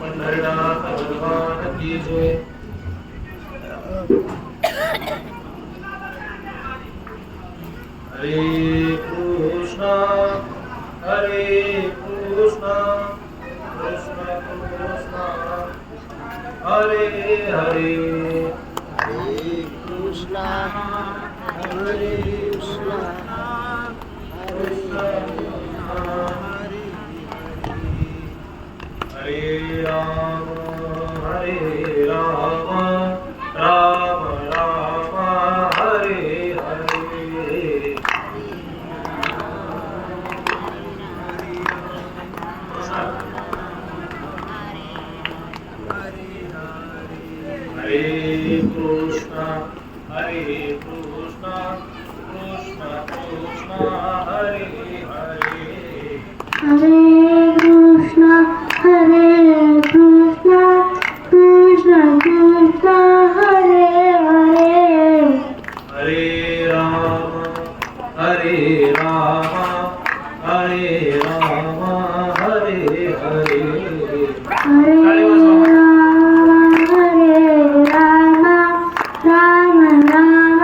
पंढरीनाथ भगवान की जय. हरे कृष्णा हरे कृष्णा कृष्ण कृष्ण हरे हरे. हरे कृष्णा हरे कृष्णा कृष्ण हरे राम राम राम हरे हरे. हरे कृष्णा कृष्ण कृष्ण हरे हरे. हरे कृष्णा कृष्ण कृष्ण हरे हरे. हरे राम हरे राम हरे हरे. हरे राम राम राम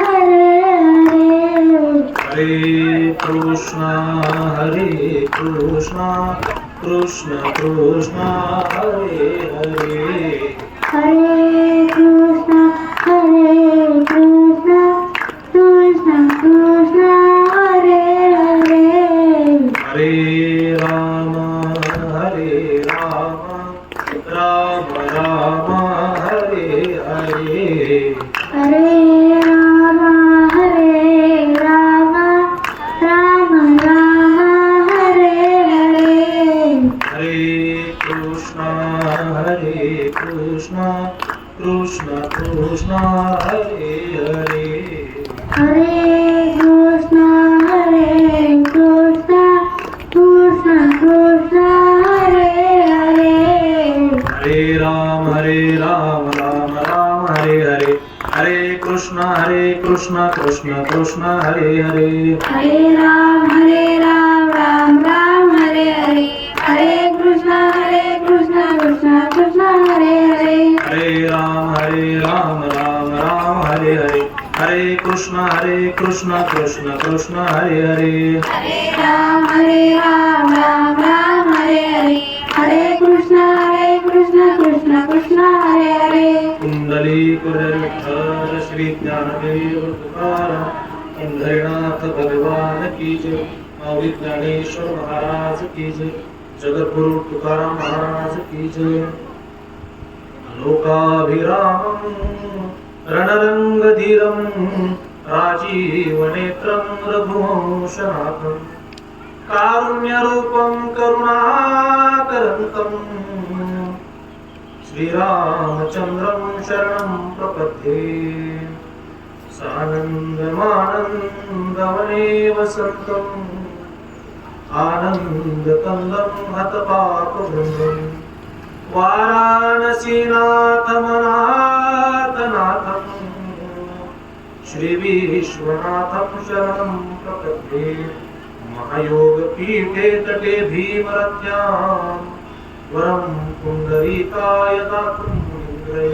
हरे हरे. हरे कृष्णा कृष्ण कृष्ण हरे हरे. हरे कृष्णा कृष्ण कृष्ण हरे हरे. हरे राम राम राम हरे हरे. हरे राम राम राम हरे हरे. हरे कृष्णा कृष्ण कृष्ण हरे हरे. हरे कृष्णा कृष्ण कृष्ण हरे हरे. हरे राम राम राम हरे हरे. हरे कृष्ण कृष्ण कृष्ण हरे हरे. हरे राम राम राम हरे हरे. हरे कृष्ण कृष्ण कृष्ण हरे हरे. हरे राम राम राम हरे हरे. हरे कृष्ण कृष्ण कृष्ण हरे हरे. हरे राम राम राम हरे हरे. हरे कृष्ण कृष्ण कृष्ण हरे हरे. कुंडलीक विठ्ठल श्री ज्ञानदेव तुकाराम पंढरीनाथ भगवान की जय. माऊली ज्ञानेश्वर महाराज की जय. जगद्गुरु तुकाराम महाराज की जय. लोकाभिरामं रणरंगधीरं राजीवनेत्रं रघुवंशनाथं कारुण्यरूपं करुणाकरन्तं श्रीरामचन्द्रं शरणं प्रपद्ये. सानन्दमानन्दवने वसन्तम् आनन्दकन्दं हतपापवृन्दं वाराणसीनाथमनाथनाथं श्रीविश्वनाथं शरणं प्रपद्ये. महायोगपीठे तटे भीमरथ्यां वरं पुण्डरीकाय दातुं मुनिन्द्रै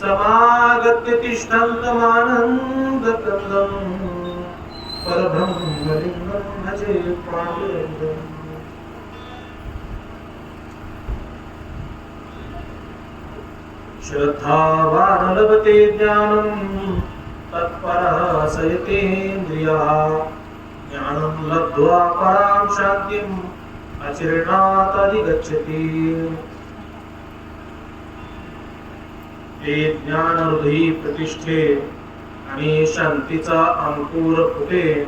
समागत्य तिष्ठन्तमानन्दकन्दं परब्रह्मलिङ्गं भजे पाण्डुरङ्गम्. श्रद्धावान् लभते ज्ञानं तत्परः संयतेन्द्रियः. ज्ञानं लब्ध्वा परां शान्तिम् अचिरेणात् अधिगच्छति. ते ज्ञानहृदयी प्रतिष्ठे आणि शांतीचा अंकुर फुटे.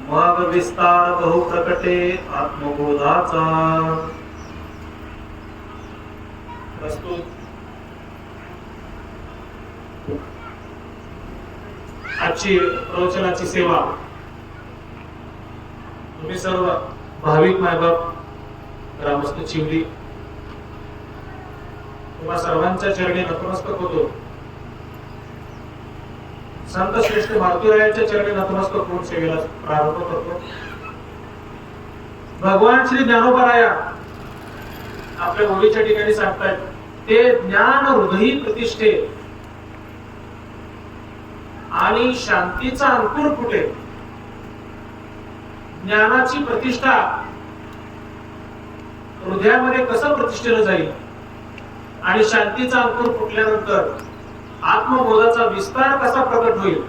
मग विस्तार बहु प्रकटे आत्मबोधाचा. प्रस्तुत आजची प्रवचनाची सेवा तुम्ही सर्व भाविक मायबाप ग्रामस्थ चिवली तुम्हा सर्वांच्या चरणी नतमस्तक होतो. संत श्रेष्ठ मारुतीरायांच्या चरणी नतमस्तक होऊन सेवेला प्रारंभ करतो. भगवान श्री ज्ञानोबराया आपल्या ओळीच्या ठिकाणी सांगतात, ते ज्ञान हृदयी प्रतिष्ठे आणि शांतीचा अंकुर फुटे. ज्ञानाची प्रतिष्ठा हृदयामध्ये कसं प्रतिष्ठेला जाईल आणि शांतीचा अंकुर फुटल्यानंतर आत्मबोधाचा विस्तार कसा प्रकट होईल.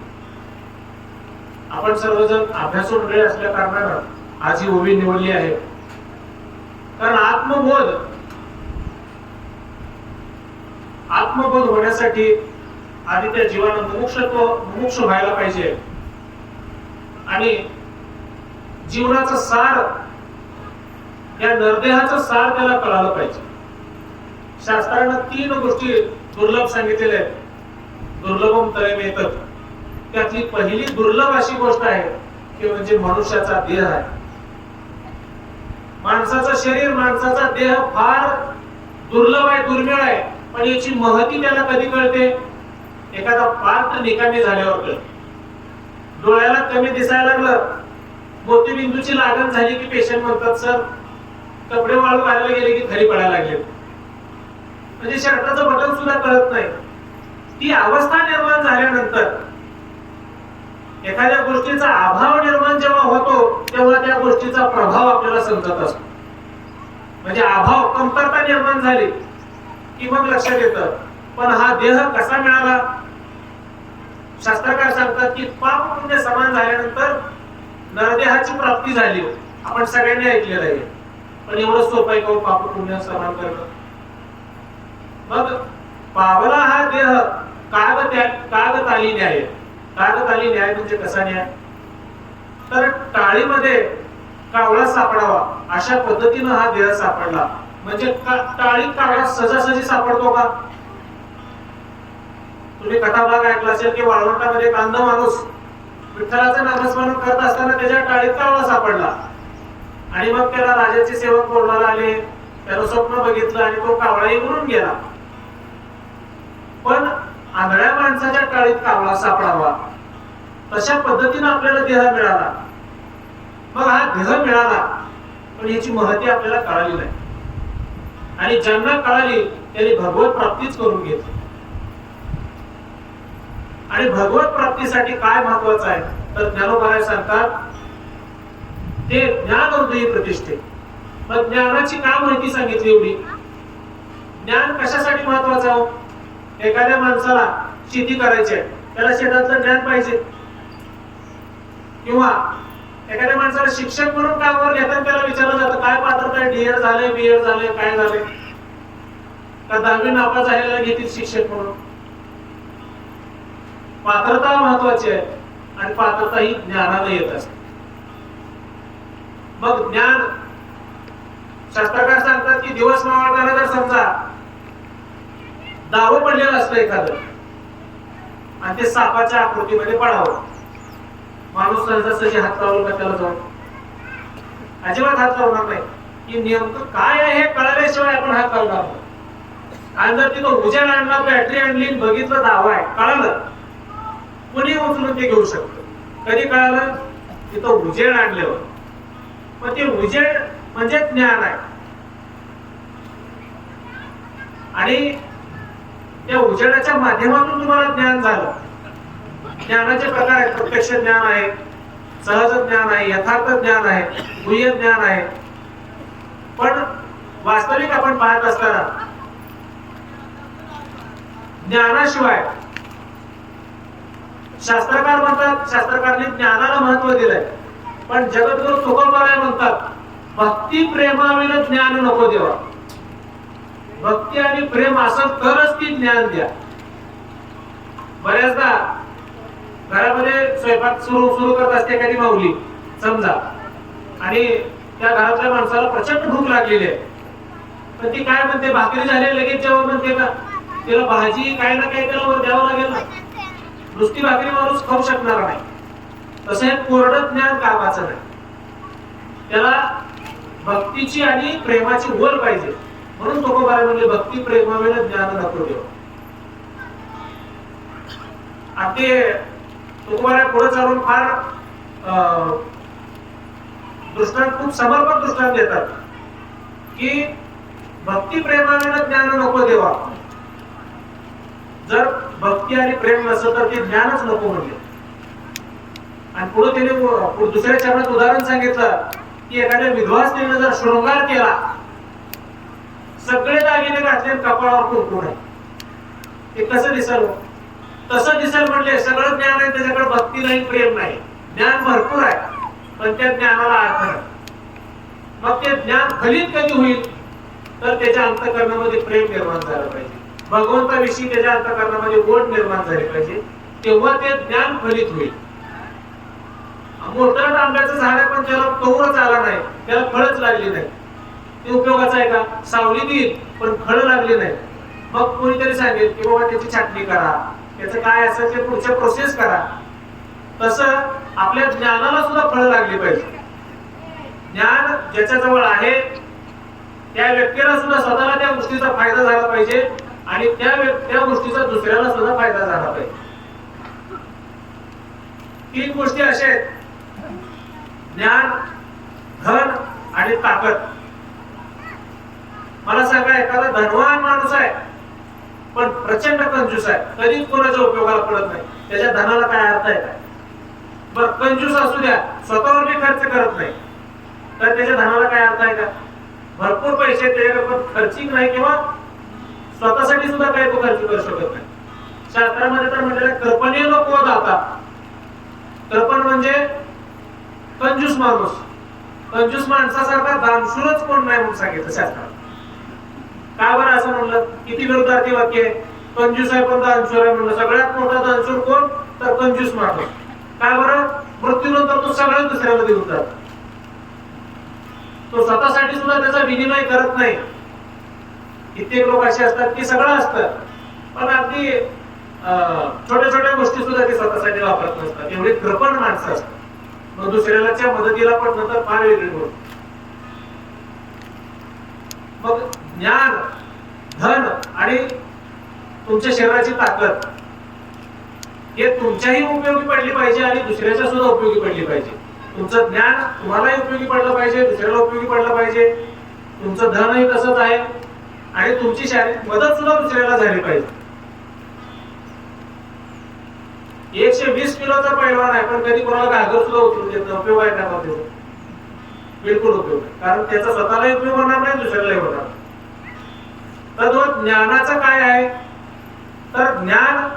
आपण सर्वजण अभ्यासू मंडळी असल्या कारणानं आज ही ओवी निवडली आहे. कारण आत्मबोध होण्यासाठी आधी त्या जीवानं मुमुक्ष व्हायला पाहिजे आणि जीवनाचा सार, या नरदेहाचा सार त्याला कळालं पाहिजे. शास्त्रानं 3 गोष्टी दुर्लभ सांगितलेल्या आहेत. दुर्लभम तरेम येतात. त्यातली पहिली दुर्लभ अशी गोष्ट आहे की म्हणजे मनुष्याचा देह आहे. माणसाचं शरीर, माणसाचा देह फार दुर्लभ आहे, दुर्मिळ आहे. पण याची महती त्याला कधी कळते? एखादा पार्ट निकामी झाल्यावर कळते. डोळ्याला कमी दिसायला लागलं, मोतीबिंदूची लागण झाली की पेशंट म्हणतात, सर कपडे वाळू घालायला गेले की खरी पडायला लागले. म्हणजे शर्टाचं बटन सुद्धा कळत नाही. ती अवस्था निर्माण झाल्यानंतर एखाद्या गोष्टीचा अभाव निर्माण जेव्हा होतो तेव्हा त्या गोष्टीचा प्रभाव आपल्याला समजत असतो. म्हणजे अभाव, कमतरता निर्माण झाली की मग लक्षात येतं. पण हा देह कसा मिळाला? शास्त्रकार सांगतात की पाप पुण्य समान झाल्यानंतर नरदेहाची प्राप्ती झाली. आपण सगळ्यांनी ऐकलेलं आहे. पण एवढं सोपं आहे का पाप पुण्य समान करणं? मग पावला हा देह कागताली न्याय. कागताली न्याय म्हणजे कसा न्याय? तर टाळीमध्ये कावळा सापडावा अशा पद्धतीनं हा देह सापडला. म्हणजे टाळीत कावळा सहजासहजी सापडतो का? तुम्ही कथाभाग ऐकला असेल की वाळवंटामध्ये एक अंध माणूस विठ्ठलाचं नामस्मरण करत असताना त्याच्या टाळीत कावळा सापडला आणि मग त्याला राजाचे सेवक बोलवायला आले. त्यानं स्वप्न बघितलं आणि तो कावळाही उडून गेला. पण आंधळ्या माणसाच्या टाळीत कावळा सापडावा तशा पद्धतीनं आपल्याला देह मिळाला. मग हा देह मिळाला पण याची महती आपल्याला कळाली नाही. आणि ज्यांना कळाली त्यांनी भगवत प्राप्तीच करून घेतली. आणि भगवत प्राप्तीसाठी काय महत्वाचं आहे तर ज्ञानोबराय सांगतात, ते ज्ञान हृदयी प्रतिष्ठे. मग ज्ञानाची काय माहिती सांगितली एवढी? ज्ञान कशासाठी महत्वाचं आहे? एखाद्या माणसाला शेती करायची आहे, त्याला शेतातलं ज्ञान पाहिजे. किंवा एखाद्या माणसाला शिक्षक म्हणून कामावर घेताना त्याला विचारलं जातं काय पात्रता आहे, डीएड झालंय, बीएड झालंय, काय झालंय? का 10वी नापास झालेला घेतील शिक्षक म्हणून? पात्रता महत्वाची आहे आणि पात्रता ही ज्ञानानं येत असते. मग ज्ञान, शास्त्रकार सांगतात की दिवस मावळताना जर समजा दाव पडलेलं असतं एखादं आणि ते सापाच्या आकृतीमध्ये पडावं, माणूस सहजासहजी हात लावला का त्याला जाऊन? अजिबात हात लावणार नाही. की नेमकं काय आहे हे कळल्याशिवाय आपण हात लावणार नाही. आणि जर तिथं उजेड आणला, बॅटरी आणली, बघितलं दाव आहे, कळालं, कोणी उचलून ते घेऊ शकतं. कधी कळालं? तिथं उजेड आणल्यावर. पण ते उजेड म्हणजे ज्ञान आहे. आणि त्या उजेडाच्या माध्यमातून तुम्हाला ज्ञान झालं. ज्ञानाचे प्रकार आहेत. प्रत्यक्ष ज्ञान आहे, सहज ज्ञान आहे, यथार्थ ज्ञान आहे, गुह्य ज्ञान आहे. पण वास्तविक आपण पाहत असताना ज्ञानाशिवाय शास्त्रकार म्हणतात, शास्त्रकारने ज्ञानाला महत्व दिलंय. पण जगद्गुरु तुकोबाराय म्हणतात, भक्ती प्रेमाविना ज्ञान नको देवा. भक्ती आणि प्रेम असं तरच ती ज्ञान द्या. बऱ्याचदा घरामध्ये स्वयंपाक सुरू करत असते एखादी माऊली समजा, आणि त्या घरातल्या माणसाला प्रचंड भूक लागलेली आहे. पण ती काय म्हणते, भाकरी झाली लगेच जेवण म्हणते का? तिला भाजी काय ना काय त्याला द्यावं लागेल ना. नुसती भाकरी माणूस खाऊ शकणार नाही. तसं हे कोरडं ज्ञान कामाचं नाही. त्याला भक्तीची आणि प्रेमाची ओढ पाहिजे. म्हणून तुकोबाराय म्हणले, भक्ती प्रेमाविना ज्ञान नको देव. ते तुकोबाराय पुढे चालून फार दृष्टांत खूप समर्पक दृष्टांत देतात की भक्ती प्रेमाने ज्ञान नको देवा. जर भक्ती आणि प्रेम नसलं तर ते ज्ञानच नको म्हणजे. आणि पुढे त्याने दुसऱ्या चरणात उदाहरण सांगितलं की एखाद्या विधवा स्त्रीने जर शृंगार केला, सगळे दागिने घातले, कपाळावर कुंकू नाही, ते कसं दिसल? तसं दिसेल म्हणले सगळं ज्ञान आहे, त्याच्याकडे भक्ती नाही, प्रेम नाही. ज्ञान भरपूर आहे पण त्या ज्ञानाला अर्थ नाही. मग ते ज्ञान फलित कधी होईल? तर त्याच्या अंतःकरणामध्ये प्रेम निर्माण झालं पाहिजे, भगवंताविषयी त्याच्या अंतःकरणामध्ये ओढ निर्माण झाली पाहिजे, तेव्हा ते ज्ञान फलित होईल. मोठं आंब्याचं झाड आहे पण त्याला कवरच आला नाही, त्याला फळच लागली नाही, ते उपयोगाचं आहे का? सावली देईल पण फळं लागली नाही. मग कोणीतरी सांगेल की बाबा त्याची छाटणी करा, त्याचं काय असेल ते पुढच्या प्रोसेस करा. तसं आपल्या ज्ञानाला सुद्धा फळं लागली पाहिजे. ज्ञान ज्याच्याजवळ आहे त्या व्यक्तीला सुद्धा स्वतःला त्या गोष्टीचा फायदा झाला पाहिजे आणि त्या गोष्टीचा दुसऱ्याला सुद्धा फायदा झाला पाहिजे. 3 गोष्टी अशा आहेत: ज्ञान, धन आणि ताकद. मला सांगा, एखादा धनवान माणूस आहे पण प्रचंड कंजूस आहे, कधीच कोणाच्या उपयोगाला पडत नाही, त्याच्या धनाला काय अर्थ आहे काय? बर, कंजूस असू द्या, स्वतःवर बी खर्च करत नाही, तर त्याच्या धनाला काय अर्थ आहे का? भरपूर पैसे त्याच्याकडे पण खर्चिक नाही किंवा स्वतःसाठी सुद्धा काही तो खर्च करू शकत नाही. शास्त्रामध्ये तर म्हटलेलं कृपणीय लोक दाता. कृपण म्हणजे कंजूस माणूस. कंजूस माणसासारखा दानशूरच कोण नाही म्हणून सांगितलं शास्त्रात. का बरं असं म्हणलं? किती विरुद्धार्थी वाक्य आहे. कंजूस आहे पण दानशूर आहे म्हणलं. सगळ्यात मोठा दानशूर कोण? तर कंजूस माणूस. का बरं? मृत्यूनंतर तो सगळं दुसऱ्याला देऊन जातो. तो स्वतःसाठी सुद्धा त्याचा विनिमय करत नाही. कित्येक लोक असे असतात की सगळं असतं पण अगदी छोट्या छोट्या गोष्टी सुद्धा ते स्वतःसाठी वापरत नसतात. एवढे कृपण माणसं असतात. मग दुसऱ्याच्या मदतीला पण नंतर फार वेगळी गोष्ट. मग ज्ञान, धन आणि तुमच्या शरीराची ताकद हे तुमच्याही उपयोगी पडली पाहिजे आणि दुसऱ्याच्या सुद्धा उपयोगी पडली पाहिजे. तुमचं ज्ञान तुम्हालाही उपयोगी पडलं पाहिजे, दुसऱ्याला उपयोगी पडलं पाहिजे. तुमचं धनही तसंच आहे आणि तुमची शारीरिक मदत सुद्धा दुसऱ्याला झाली पाहिजे. 120 किलोचा पैलवान आहे पण कधी कोणाला घागर सुद्धा उचलून देत नाही. उपयोग आहे का त्याचा? बिलकुल उपयोग नाही. कारण त्याचा स्वतःलाही उपयोग होणार नाही, दुसऱ्यालाही होणार. तर ज्ञानाचं काय आहे? तर ज्ञान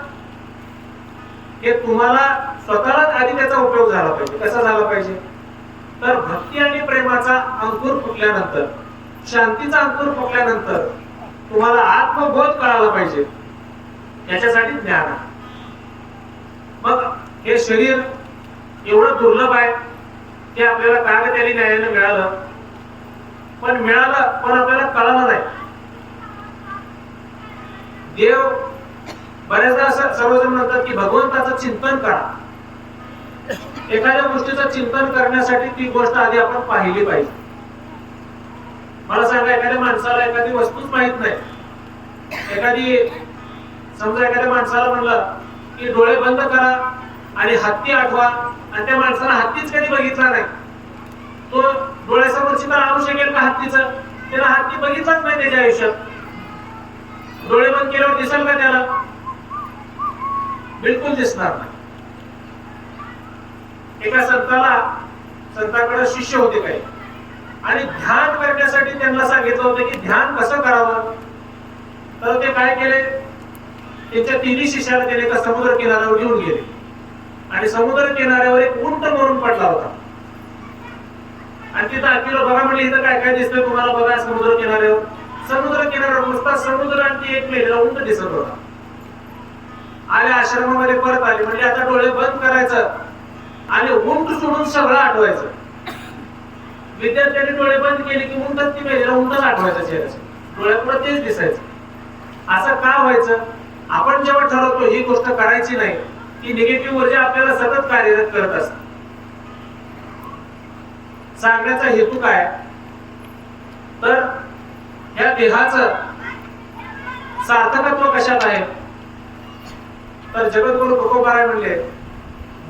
हे तुम्हाला स्वतःलाच आधी त्याचा उपयोग झाला पाहिजे. कसा झाला पाहिजे? तर भक्ती आणि प्रेमाचा अंकुर फुटल्यानंतर, शांतीचा अंकुर फुटल्यानंतर तुम्हाला आत्मबोध कळाला पाहिजे. याच्यासाठी ज्ञान आहे. मग हे शरीर एवढं दुर्लभ आहे ते आपल्याला कागदाने न्यायाने मिळालं, पण आपल्याला कळालं नाही. देव बऱ्याचदा असं सर्वजण म्हणतात की भगवंताचं चिंतन करा. एखाद्या गोष्टीचं चिंतन करण्यासाठी ती गोष्ट आधी आपण पाहिली पाहिजे. मला सांगा, एखाद्या माणसाला एखादी वस्तूच माहित नाही. समजा एखाद्या माणसाला म्हणलं की डोळे बंद करा आणि हत्ती आठवा, आणि त्या माणसाला हत्तीच कधी बघितला नाही, तो डोळ्यासमोर चित्र आणू शकेल का हत्तीचं? त्याला हत्ती बघितलाच नाही त्याच्या आयुष्यात. डोळे बंद केल्यावर दिसेल का त्याला? बिलकुल दिसणार नाही. एका संताकडे शिष्य होते काही, आणि ध्यान करण्यासाठी त्यांना सांगितलं होतं की ध्यान कसं करावं. तर ते काय केले, त्यांच्या 3 शिष्याला त्याने एका समुद्र किनाऱ्यावर घेऊन गेले आणि समुद्र किनाऱ्यावर एक उंट मरून पडला होता. आणि तिथं आखिर बघा म्हणजे इथं काय काय दिसतंय तुम्हाला, बघा समुद्र किनाऱ्यावर नुसता समुद्र आणि एक मेलेला उंट दिसत होता. आले आश्रमामध्ये परत आले, म्हणजे आता डोळे बंद करायचं आणि उंट सोडून सगळं आठवायचं. विद्यार्थ्यांनी डोळे बंद केले की उंटच ती मेलेला उंटच आठवायचा चेहऱ्याचं, डोळ्यापुढे तेच दिसायचं. असं का व्हायचं? आपण जेव्हा ठरवतो ही गोष्ट करायची नाही, ती निगेटिव्ह ऊर्जा आपल्याला सतत कार्यरत करत असते. सांगण्याचा हेतू काय? तर या देहाचं सार्थकत्व कशात आहे? तर जगद्गुरु तुकोबाराय म्हणले,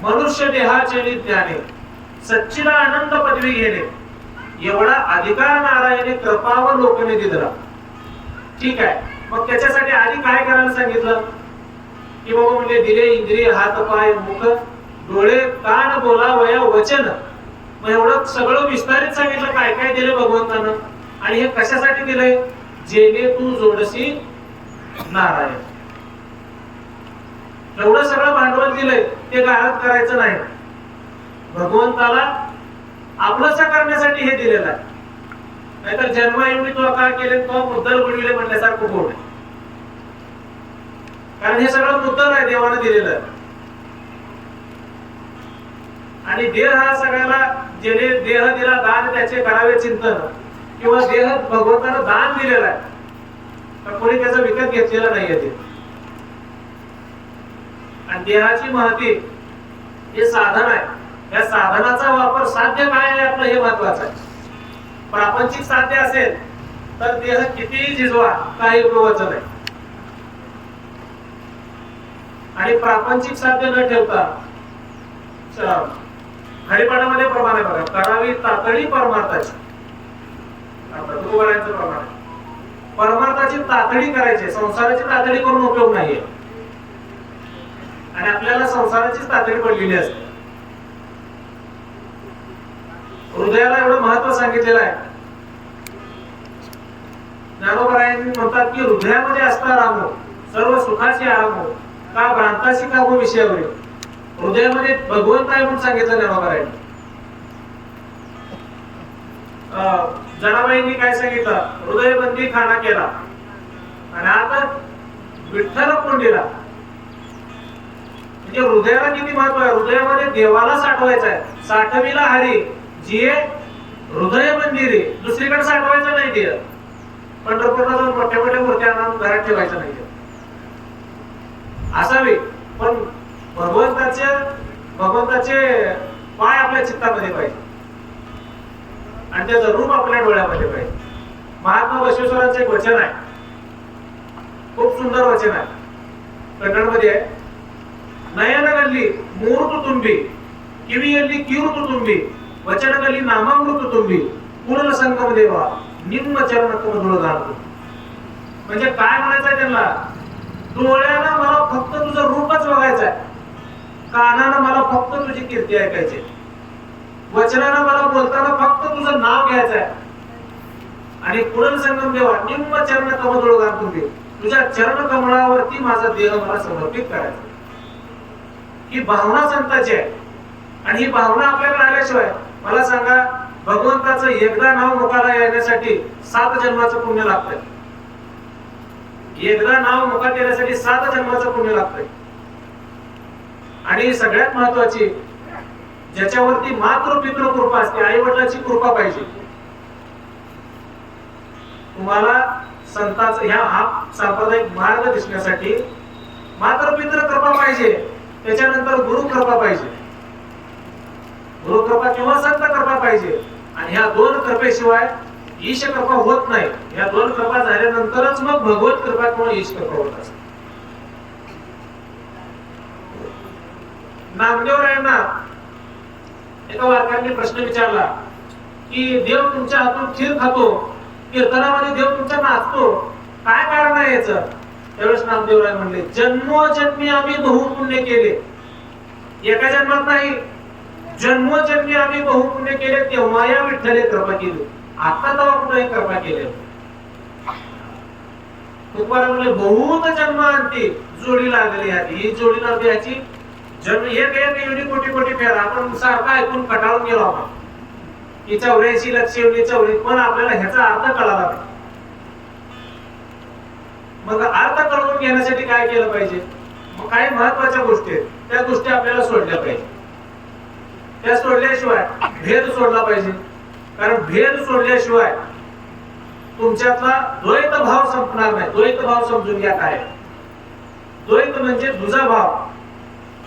मनुष्य देहाचे ज्ञाने सच्चिदानंद पदवी घेणे एवढा अधिकार नारायणे कृपावलोकने दिला. ठीक आहे, मग त्याच्यासाठी आधी काय करायला सांगितलं की बाबा म्हणजे दिले इंद्रिय हात पाय मुख डोळे कान बोलावया वचन. मग एवढं सगळं विस्तारित सांगितलं काय काय दिले भगवंतानं. आणि हे कशासाठी दिलंय? जेणे तू जोडसी नारायण. एवढं सगळं भांडवल दिलंय ते गारद करायचं नाही. भगवंताला आपलंसं करण्यासाठी हे दिलेलं आहे. नाहीतर जन्माएवढी तो काय केले तो मुद्दल बुडविले म्हणण्यासारखं बोल. कारण हे सगळं मुद्दल आहे देवानं दिलेलं आहे. आणि देह हा सगळ्याला जेणे देह दिला दान त्याचे करावे चिंतन किंवा देह भगवंतानं दान दिलेला आहे तर कोणी त्याचा विकत घेतलेला नाहीये ते. आणि देहाची महती हे साधन आहे. या साधनाचा वापर साध्य काय आहे आपलं हे महत्वाचं आहे. प्रापंचिक साध्य असेल तर देह कितीही झिजवा काही उपयोगाचं नाही. आणि प्रापंचिक साध्य न ठेवता हरिपाठामध्ये प्रमाण आहे बघा, करावी तातडी परमार्थाची. तुकोबारायांचं प्रमाण आहे. परमार्थाची तातडी करायची, संसाराची तातडी करून उपयोग नाहीये. आणि आपल्याला संसाराचीच तातडी पडलेली असते. हृदयाला एवढं महत्व सांगितलेलं आहे. ज्ञानोबारायांनी म्हणतात की हृदयामध्ये असता रामो सर्व सुखाची आरामो का भ्रांताशी का हो विषयावरील. हृदयामध्ये भगवंत आहे म्हणून सांगितलं ज्ञानोबारायांनी. जनाबाईंनी काय सांगितलं? हृदयबंदी खाना केला आणि आता विठ्ठल कोंडीला. म्हणजे हृदयाला किती महत्व आहे. हृदयामध्ये देवाला साठवायचं आहे. साठविला हरी जिये हृदय मंदिरे. दुसरीकडे साठवायचं नाही ते. पंढरपूरला जाऊन मोठ्या मोठ्या मूर्त्या आणून घरात ठेवायचं नाही असावे. पण भगवंताचे पाय आपल्या चित्तामध्ये पाहिजे आणि त्याचं रूप आपल्या डोळ्यामध्ये पाहिजे. महात्मा बसवेश्वरांचं एक वचन आहे, खूप सुंदर वचन आहे. कन्नडमध्ये आहे. नयन गल्ली मूर्त तुम्ही किवियल्ली कीर्त तुम्ही वचन गल्ली नामामृत तुम्ही पूर्ण संगम देवा निम्न चरण कमळ घालतो. म्हणजे काय म्हणायचंय त्यांना? डोळ्यानं मला फक्त तुझं रूपच बघायचंय, कानानं मला फक्त तुझी कीर्ती ऐकायची, वचनानं मला बोलताना फक्त तुझं नाव घ्यायचंय. आणि पूर्ण संगम देवा निम्न चरण कमळ घालतो. तुझ्या चरण कमळावरती माझा देह मला समर्पित करायचा. ही भावना संताची आहे. आणि ही भावना आपल्याकडे आल्याशिवाय मला सांगा भगवंताचं एकदा नाव मुखाला येण्यासाठी 7 जन्माचं पुण्य लागतंय. एकदा नाव मुखात येण्यासाठी 7 जन्माचं पुण्य लागतंय. आणि सगळ्यात महत्वाची ज्याच्यावरती मातृ पितृ कृपा असते, आई वडिलांची कृपा पाहिजे. तुम्हाला संतांचा हा सांप्रदायिक मार्ग दिसण्यासाठी मातृ पितृ कृपा पाहिजे. त्याच्यानंतर गुरु कृपा पाहिजे. गुरु कृपा किंवा संत कृपा पाहिजे. आणि ह्या 2 कृपेशिवाय ईश कृपा होत नाही. ह्या 2 कृपा झाल्यानंतरच मग भगवत कृपा किंवा ईश कृपा होत असते. नामदेवरायांना एका वारकऱ्याने प्रश्न विचारला की देव तुमच्या हातून खीर खातो, कीर्तनामध्ये देव तुमच्या नाचतो, काय कारण आहे याचं? त्यावेळेस नामदेवराय म्हणले जन्मोजन्मी आम्ही बहुपुण्य केले. एका जन्मात नाही, जन्मोजन्मी आम्ही बहुपुण्य केले तेव्हा या विठ्ठले कृपा केली. आता तेव्हा कुठे कृपा केली? तुकाराम म्हणले बहुत जन्मांती जोडी लागली. ही जोडी लागली याची जन्म एक एवढी कोटी कोटी फेरा. आपण सारखा ऐकून कटाळून गेलो आपण की 84 लक्ष एवढी 84. पण आपल्याला ह्याचा अर्थ कळाला नाही. मग अर्थ कळून घेण्यासाठी काय केलं पाहिजे? मग काही महत्वाच्या गोष्टी आहेत, त्या गोष्टी आपल्याला सोडल्या पाहिजे. त्या सोडल्याशिवाय भेद सोडला पाहिजे. कारण भेद सोडल्याशिवाय तुमच्यातला द्वैत भाव संपणार नाही. द्वैत भाव समजून घ्या काय. द्वैत म्हणजे दुजा भाव.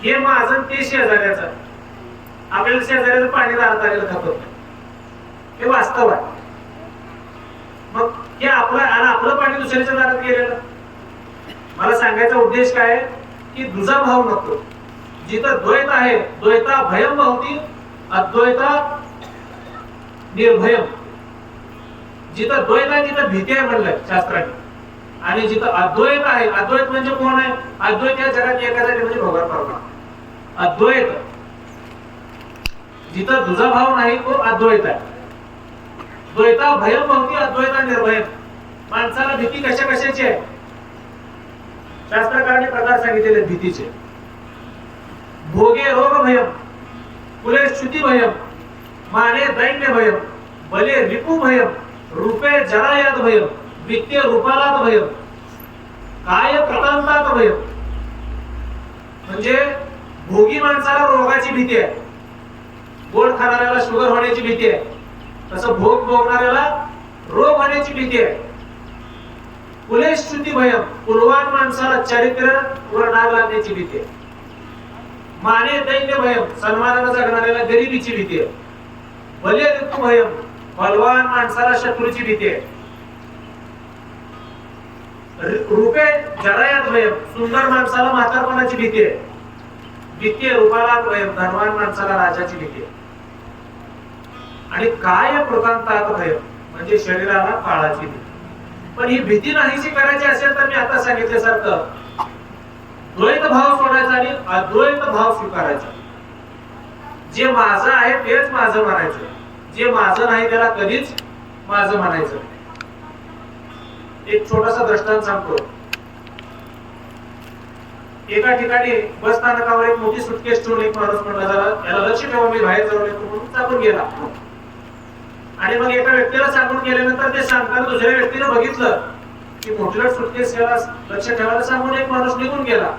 हे माझं ते शेजाऱ्याचं. आपल्याला शेजाऱ्याचं पाणी दारात आलेलं खातो हे वास्तव आहे. मग हे आपलं आणि आपलं पाणी दुसऱ्याच्या दारात गेलेलं. मला सांगायचा उद्देश काय की दुजा भाव नको. जिथं द्वैत आहे, द्वैता भयम भवती अद्वैत निर्भयम. जिथं द्वैत आहे तिथं भीती आहे म्हणलंय शास्त्राने. आणि जिथं अद्वैत आहे, अद्वैत म्हणजे कोण आहे? अद्वैत या जगात एका जागी म्हणजे भगवान परमात्मा. अद्वैत जिथं दुजा भाव नाही तो अद्वैत आहे. द्वैता भयम भवती अद्वैता निर्भयम. माणसाला भीती कशा कशाची आहे? शास्त्रकारांनी प्रकार सांगितलेले भीतीचे. भोगे रोग भयम, कुले श्रुती भयम, माने दैन्य भयम, बले रिपू भयम, रूपे जरायात भयम, वित्तीय रूपालात भयम, काय प्रतांतात भयम. म्हणजे भोगी माणसाला रोगाची भीती आहे, गोड खाणाऱ्याला शुगर होण्याची भीती आहे, तसं भोग भोगणाऱ्याला रोग होण्याची भीती आहे. कुलेश श्रुती भयम, कुलवान माणसाला चरित्र वर डाग लागण्याची भीती आहे. माने दैन्य भयम, सन्मानानं जगणाऱ्याला गरिबीची भीती आहे. बले ऋतू भयम, बलवान माणसाला शत्रूची भीती आहे. रूपे जरायात भयम, सुंदर माणसाला म्हातारपणाची भीती आहे. वित्तीय रूपाला भयम, धनवान माणसाला राजाची भीती आहे. आणि काय प्रतांतात भयम म्हणजे शरीराला काळाची भीती. पण ही भीती नाहीशी करायची असेल तर मी आता सांगितल्यासारखं द्वैत भाव सोडायचा आणि अद्वैत भाव स्वीकारायचा. जे माझं आहे तेच माझं म्हणायचं, जे माझं नाही त्याला कधीच माझं म्हणायचं. एक छोटासा दृष्टांत सांगतो. एका ठिकाणी बस स्थानकावर एक मोठी सुटकेस ठेवून एक माणूस म्हणला, जरा याला लक्ष ठेवा, मी बाहेर जाऊन येतो म्हणून चालून गेला. आणि मग एका व्यक्तीला सांगून गेल्यानंतर ते सांगताना दुसऱ्या व्यक्तीने बघितलं की मोठलट सुटकेस याला लक्ष ठेवायला सांगून एक माणूस निघून गेला.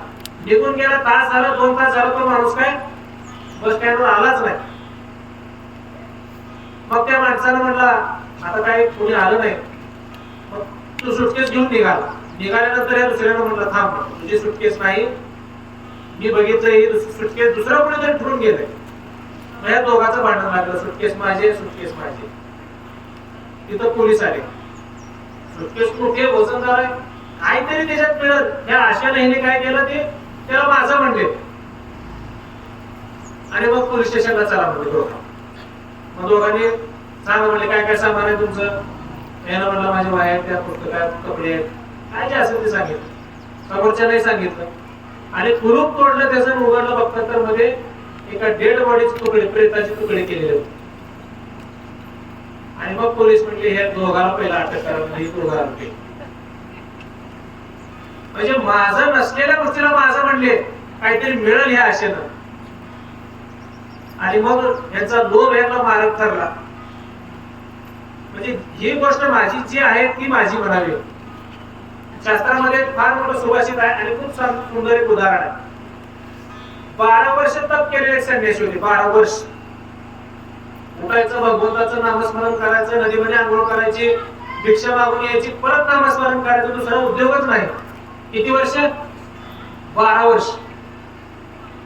तास झाला, 2 तास झाला, तो माणूस काय बस स्टँडवर आलाच नाही. मग त्या माणसानं म्हणला आता काय कोणी आलं नाही. मग तू सुटकेस घेऊन निघाला. निघाल्यानंतर या दुसऱ्यानं म्हणलं थांब, तुझी सुटकेस नाही, मी बघितलं ही सुटकेस दुसरं कोणीतरी ठेवून गेलंय. मग या दोघांचं भांडण लागलं, सुटकेस माझी, सुटकेस माझी. तिथं पोलीस आले. सुटकेस मोठी वजनदार आहे, काहीतरी त्याच्यात मिळत, या आशेने हिने काय केलं ते त्याला माझं म्हणले. आणि मग पोलीस स्टेशनला चला म्हणले दोघं. मग दोघांनी सांग म्हणले काय काय सामान आहे तुमचं. यानं म्हणलं माझे वाया त्या पुस्तकात कपडे आहेत, काय जे असेल ते सांगितलं. समोरच्या नाही सांगितलं. आणि कुलूप तोडलं त्याचं, उघडलं बघतात तर मध्ये एका डेड बॉडीचे तुकडे, प्रेताचे तुकडे केलेले होते. आणि मग पोलीस म्हणले हे दोघांना पहिला अटक करा, नाही दोघांना केलं. म्हणजे माझं नसलेल्या गोष्टीला माझं म्हणले, काहीतरी मिळेल ह्या आशेनं. आणि मग यांचा लोभ यांना मारक ठरला. म्हणजे ही गोष्ट माझी जी आहे ती माझी म्हणावी. शास्त्रामध्ये फार मोठं सुभाषित आहे आणि खूप सुंदर एक उदाहरण आहे. 12 वर्ष तप केलेले एक संन्यासी होते. 12 वर्ष उठायचं, भगवंताचं नामस्मरण करायचं, नदीमध्ये आंघोळ करायची, भिक्षा मागून यायची, परत नामस्मरण करायचं, दुसरा उद्योगच नाही. किती वर्ष? 12 वर्ष.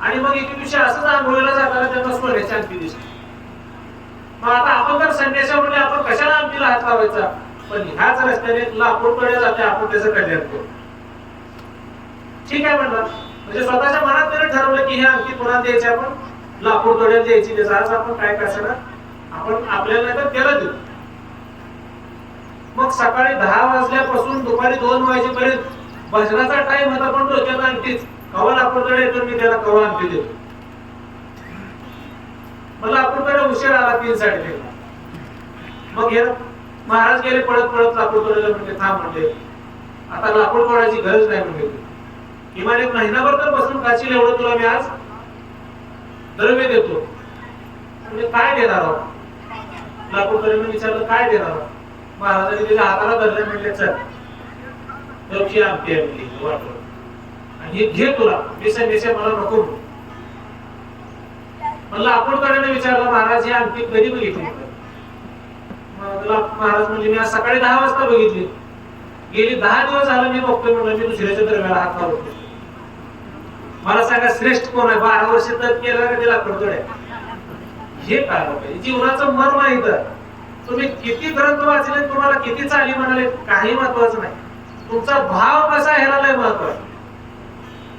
आणि मग एके दिवशी असंच आंघोळीला जाताना त्यांना सोन्याची अंगठी दिसली. मग आता आपण जर संन्यासा म्हणजे आपण कशाला अंगठीला हात लावायचा, पण ह्याच रस्त्याने लाकूड कडे जाते, आपण त्याचं कल्याण करू. ठीक आहे म्हणलं. म्हणजे स्वतःच्या मनात त्याने ठरवलं की ही अंगठी पुन्हा द्यायची, आपण लाकूड तोड्याला द्यायची. त्याचा आज आपण काय कसं आपण आपल्याला नाही तर त्याला देऊ. मग सकाळी 10 वाजल्यापासून दुपारी 2 वाजेपर्यंत भजनाचा टाइम होता, पण डोक्याला अंगठीच. कवा लाकूडकडे येतो मी त्याला कवा अंगठी देतो. मला लाकूडकडे उशीर आला 3-3:30. मग हे महाराज गेले पळत पळत लाकूड तोडायला. म्हणजे थांब म्हणले आता लाकूड तोडायची गरज नाही म्हणजे, किमान 1 महिनाभर तर बसून काशील, एवढं तुला मी आज द्रव्य देतो. म्हणजे काय देणार आहोत? लाकूड तोडायला विचारलं काय देणार आहोत? महाराजांनी त्याच्या हाताला धरले, म्हणले चल तुझी अंगठी आहे वाटलं आणि हे घे तुला, मी संन्यासी मला नको. मला लाकूड तोडायला विचारलं महाराज ही अंगठी कधी बघितली? महाराज म्हणजे मी आज सकाळी 10 वाजता बघितली, गेली 10 दिवस झालं मी बघतोय. म्हणलं मी दुसऱ्याच्या दरम्यान हात लावतो. मला सांगा श्रेष्ठ कोण आहे? 12 वर्ष तप केलं का ते लाकूड तोड्या? हे काय पाहिजे जीवनाचं मर्म आहे. तर तुम्ही किती ग्रंथ वाचले, तुम्हाला किती चाली म्हणाले, काही महत्वाचं नाही. तुमचा भाव कसा ह्याला लय महत्व आहे.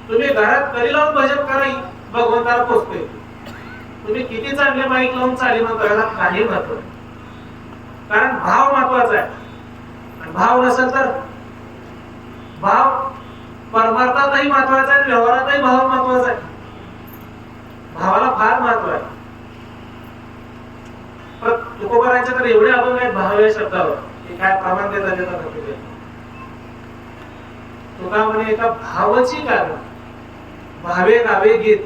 तुम्ही घरात करी लावून भजन करा, भगवंताला पोचतोय. तुम्ही किती चांगले माईक लावून चाली म्हणता याला काही महत्व नाही. कारण भाव महत्वाचा आहे. आणि भाव नसेल तर भाव परमार्थातही महत्वाचा आहे, व्यवहारातही भाव महत्वाचा आहे. भावाला फार महत्व आहे. तुकोबारांच्या तर एवढे अभंग आहेत भाव या शब्दावर की काय प्रमाण देता देता नको. तुका म्हणे एका भावाची कारण भावे गावे गीत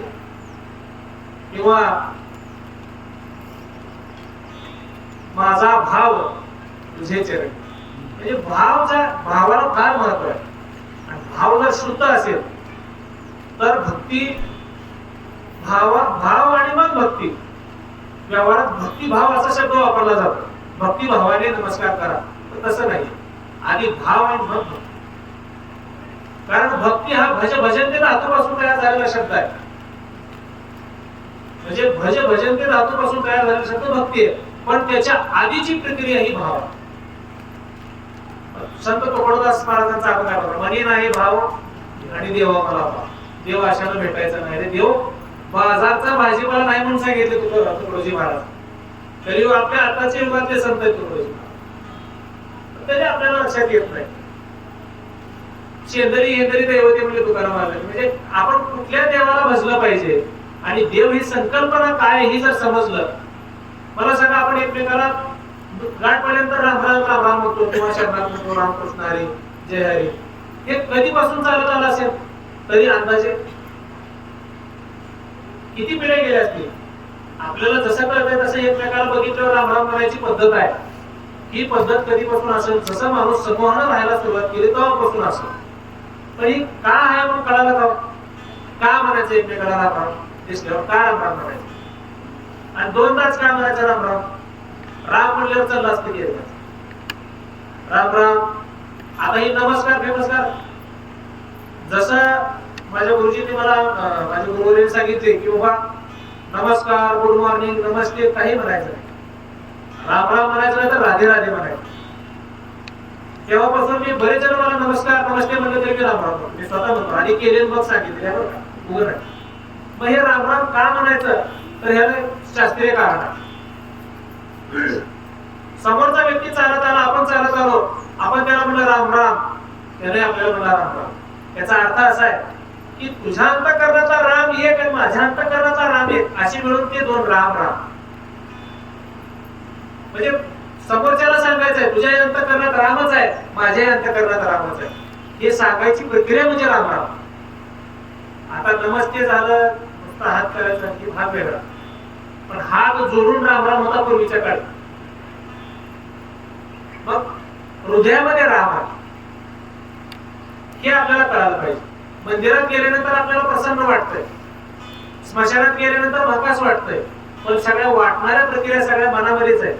किंवा माझा भाव तुझे चरण. म्हणजे भावाला फार महत्व आहे. आणि भाव जर शुद्ध असेल तर भक्ती भाव आणि मग भक्ती. व्यवहारात भक्तिभाव असा शब्द वापरला जातो. भक्ती भावाने नमस्कार करा, तर तसं नाही. आधी भाव आणि मग भक्ती. कारण भक्ती हा भजन ते धातूपासून तयार झालेला शब्द आहे. म्हणजे भजन ते धातूपासून तयार झालेला शब्द भक्ती आहे. पण त्याच्या आधीची प्रक्रिया ही भाव. संत तुकडोदास महाराजांचा आपण काय बघा, मनी नाही भाव आणि देवा मला भाव. देव अशाला भेटायचा नाही रे. देव बाजारचा भाजीपाला नाही म्हणून सांगितले तुकडोजी महाराज. तरी आपल्या आताच्या युगातले संत आहेत तुकडोजी महाराज. तरी आपल्याला लक्षात येत नाही. शेंदरी हेंदरी दैवते म्हणजे तुकाराम महाराज. म्हणजे आपण कुठल्या देवाला भजलं पाहिजे आणि देव ही संकल्पना काय ही जर समजलं. मला सांगा, आपण एकमेकाला गाठपर्यंत राम राम राम राम म्हणतो किंवा शरणात म्हणतो रामकृष्ण हरी जय हरी. हे कधीपासून चालत आलं असेल तरी अंदाजे किती पिढ्या गेल्या असतील. आपल्याला जसं कळतंय तसं एकमेकाला बघितल्यावर राम राम म्हणायची पद्धत आहे. ही पद्धत कधीपासून असेल, जसं माणूस समूहानं राहायला सुरुवात केली तेव्हापासून असेल. पण ही का आहे म्हणून कळायला जाऊ. का म्हणायचं एकमेकाला राम राम दिसल्यावर का राम राम म्हणायचं. आणि दोनदाच काय म्हणायचं राम राम. राम म्हणल्यावर चाललं असतं की राम राम. आता ही नमस्कार नमस्कार जसं माझ्या गुरुजींनी मला माझ्या गुरुजींनी सांगितले की बाबा नमस्कार गुड मॉर्निंग नमस्ते काही म्हणायचं नाही. राम राम म्हणायचं नाही तर राधे राधे म्हणायचं. तेव्हापासून मी बरेच जण मला नमस्कार नमस्ते म्हणले तरी मी राम राम मी स्वतः म्हणतो आणि केले मग सांगितले उघड आहे. मग हे राम राम का म्हणायचं तर ह्याला शास्त्रीय कारण आहे. समोरचा व्यक्ती चालत आला, आपण चालत आलो, आपण त्याला म्हणलं राम राम, त्याने आपल्याला म्हणला राम राम. याचा अर्थ असा आहे की तुझ्या अंतःकरणाचा राम एक आणि माझ्या अंतःकरणाचा राम एक, अशी मिळून ते दोन राम राम. म्हणजे समोरच्याला सांगायचंय तुझ्या अंतःकरणात रामच आहे, माझ्या अंतःकरणात रामच आहे, हे सांगायची प्रक्रिया म्हणजे राम राम. आता नमस्ते झालं, नुसता हात करायचा की भाग वेगळा. पण हात जोडून राम राम होता पूर्वीच्या काळी. मग हृदयामध्ये राम आहे हे आपल्याला कळायला पाहिजे. मंदिरात गेल्यानंतर आपल्याला प्रसन्न वाटतंय, स्मशानात गेल्यानंतर भकास वाटतंय, पण सगळ्या वाटणाऱ्या प्रक्रिया सगळ्या मनामध्येच आहे.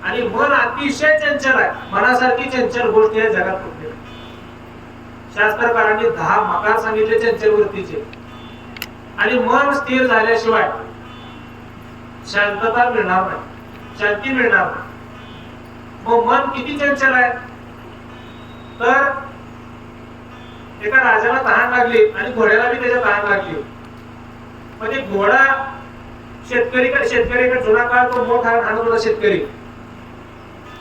आणि मन अतिशय चंचल आहे. मनासारखी चंचल गोष्ट या जगात कुठली नाही. शास्त्रकारांनी 10 मकार सांगितले चंचल वृत्तीचे. आणि मन स्थिर झाल्याशिवाय शांतता मिळणार नाही, शांती मिळणार नाही. मग मन किती चंचल आहे तर एका राजाला तहान लागली आणि घोड्याला बी त्याच्या तहान लागली. म्हणजे घोडा शेतकरीकडे जुना काळ तो मोठ आणत होता शेतकरी.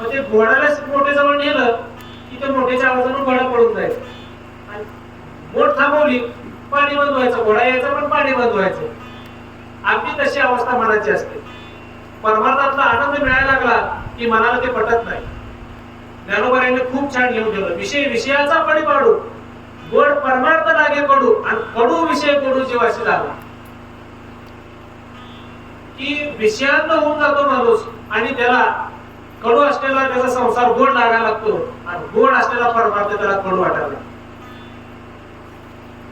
मग ते घोड्याला मोठ्याजवळ नेलं की त्या मोठ्याच्या आवाजानं घोडा पळून जायचं. आणि मोठ थांबवली पाणी बंद व्हायचं, घोडा यायचा पण पाणी बंद व्हायचं. अगदी तशी अवस्था मनाची असते. परमार्थातला आनंद मिळायला लागला की मनाला ते पटत नाही. ज्ञानोबारांनी खूप छान लिहून ठेवलं, विषय विषयाचा पडी पाडू, गोड परमार्थ लागे कडू, आणि कडू विषय कडू जीवाशी झाला. की विषयांत होऊन जातो माणूस आणि त्याला कडू असलेला त्याचा संसार गोड लागायला लागतो आणि गोड असलेला परमार्थ त्याला कडू वाटायला.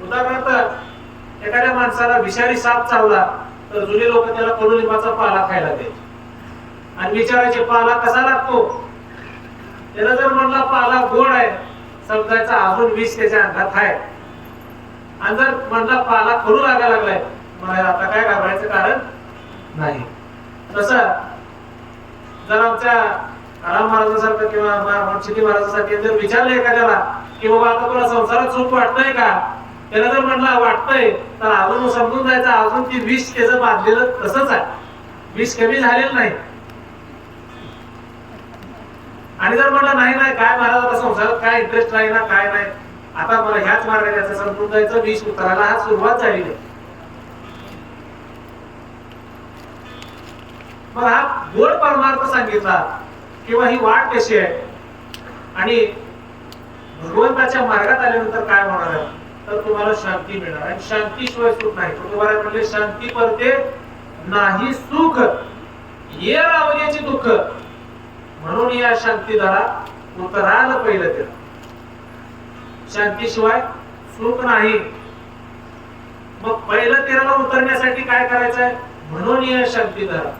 उदाहरणार्थ एखाद्या माणसाला विषारी साप चावला तर जुने लोक त्याला कडुलिंबाचा पाला खायला द्यायचे आणि विचारायचे पाला कसा लागतो. त्याला जर म्हणला पाला गोड आहे समजायचा अजून विष त्याच्या अंगात आहे. आणि जर म्हणला पाला कडू लागायला लागलाय म्हणायला आता काय घाबरायचं कारण नाही. तसं जर आमच्या राम महाराजांसारखं किंवा शिंदे महाराजांसारखे जर विचारले एखाद्याला की बाबा आता तुला संसारात सुख वाटतंय का त्याला जर म्हणलं वाटतंय तर अजून समजून जायचं, अजून ती विष त्याचं बांधलेलं तसंच आहे, विष कमी झालेलं नाही. आणि जर म्हणलं नाही नाही काय महाराज संसारात काय इंटरेस्ट नाही ना काय नाही, आता मला ह्याच मार्गाने समजून जायचं, विष उतरायला हा सुरुवात झालेली आहे. मग हा गोड परमार्थ सांगितला किंवा ही वाट कशी आहे आणि भगवंताच्या मार्गात आल्यानंतर काय होणार आहे, तर तुम्हाला शांती मिळणार. आणि शांतीशिवाय सुख नाही. तुकोबाराय म्हणले शांती परते नाही सुख, ये रावण्याची दुःख, म्हणून या शांतीदारा उतरायला पहिलं ते. शांतीशिवाय सुख नाही. मग पहिलं तेराला उतरण्यासाठी काय करायचंय, म्हणून या शांतीदारा.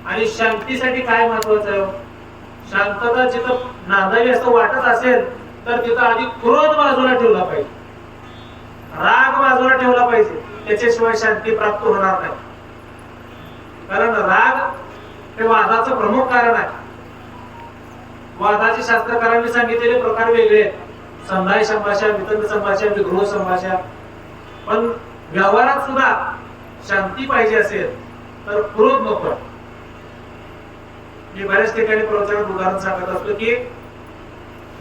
आणि शांतीसाठी काय महत्वाचं आहे, शांतता जिथं नांदावी असं वाटत असेल तर तिथं आधी क्रोध बाजूला ठेवला पाहिजे, राग बाजूला ठेवला पाहिजे, त्याच्याशिवाय शांती प्राप्त होणार नाही. कारण राग हे वादाचं प्रमुख कारण आहे. वादाचे शास्त्रकारांनी सांगितलेले प्रकार वेगळे आहेत, संधाय संभाषा, वितंड संभाषा, विग्रह संभाषा. पण व्यवहारात सुद्धा शांती पाहिजे असेल तर क्रोध नको. मी बऱ्याच ठिकाणी प्रवचनात उदाहरण सांगत असतो की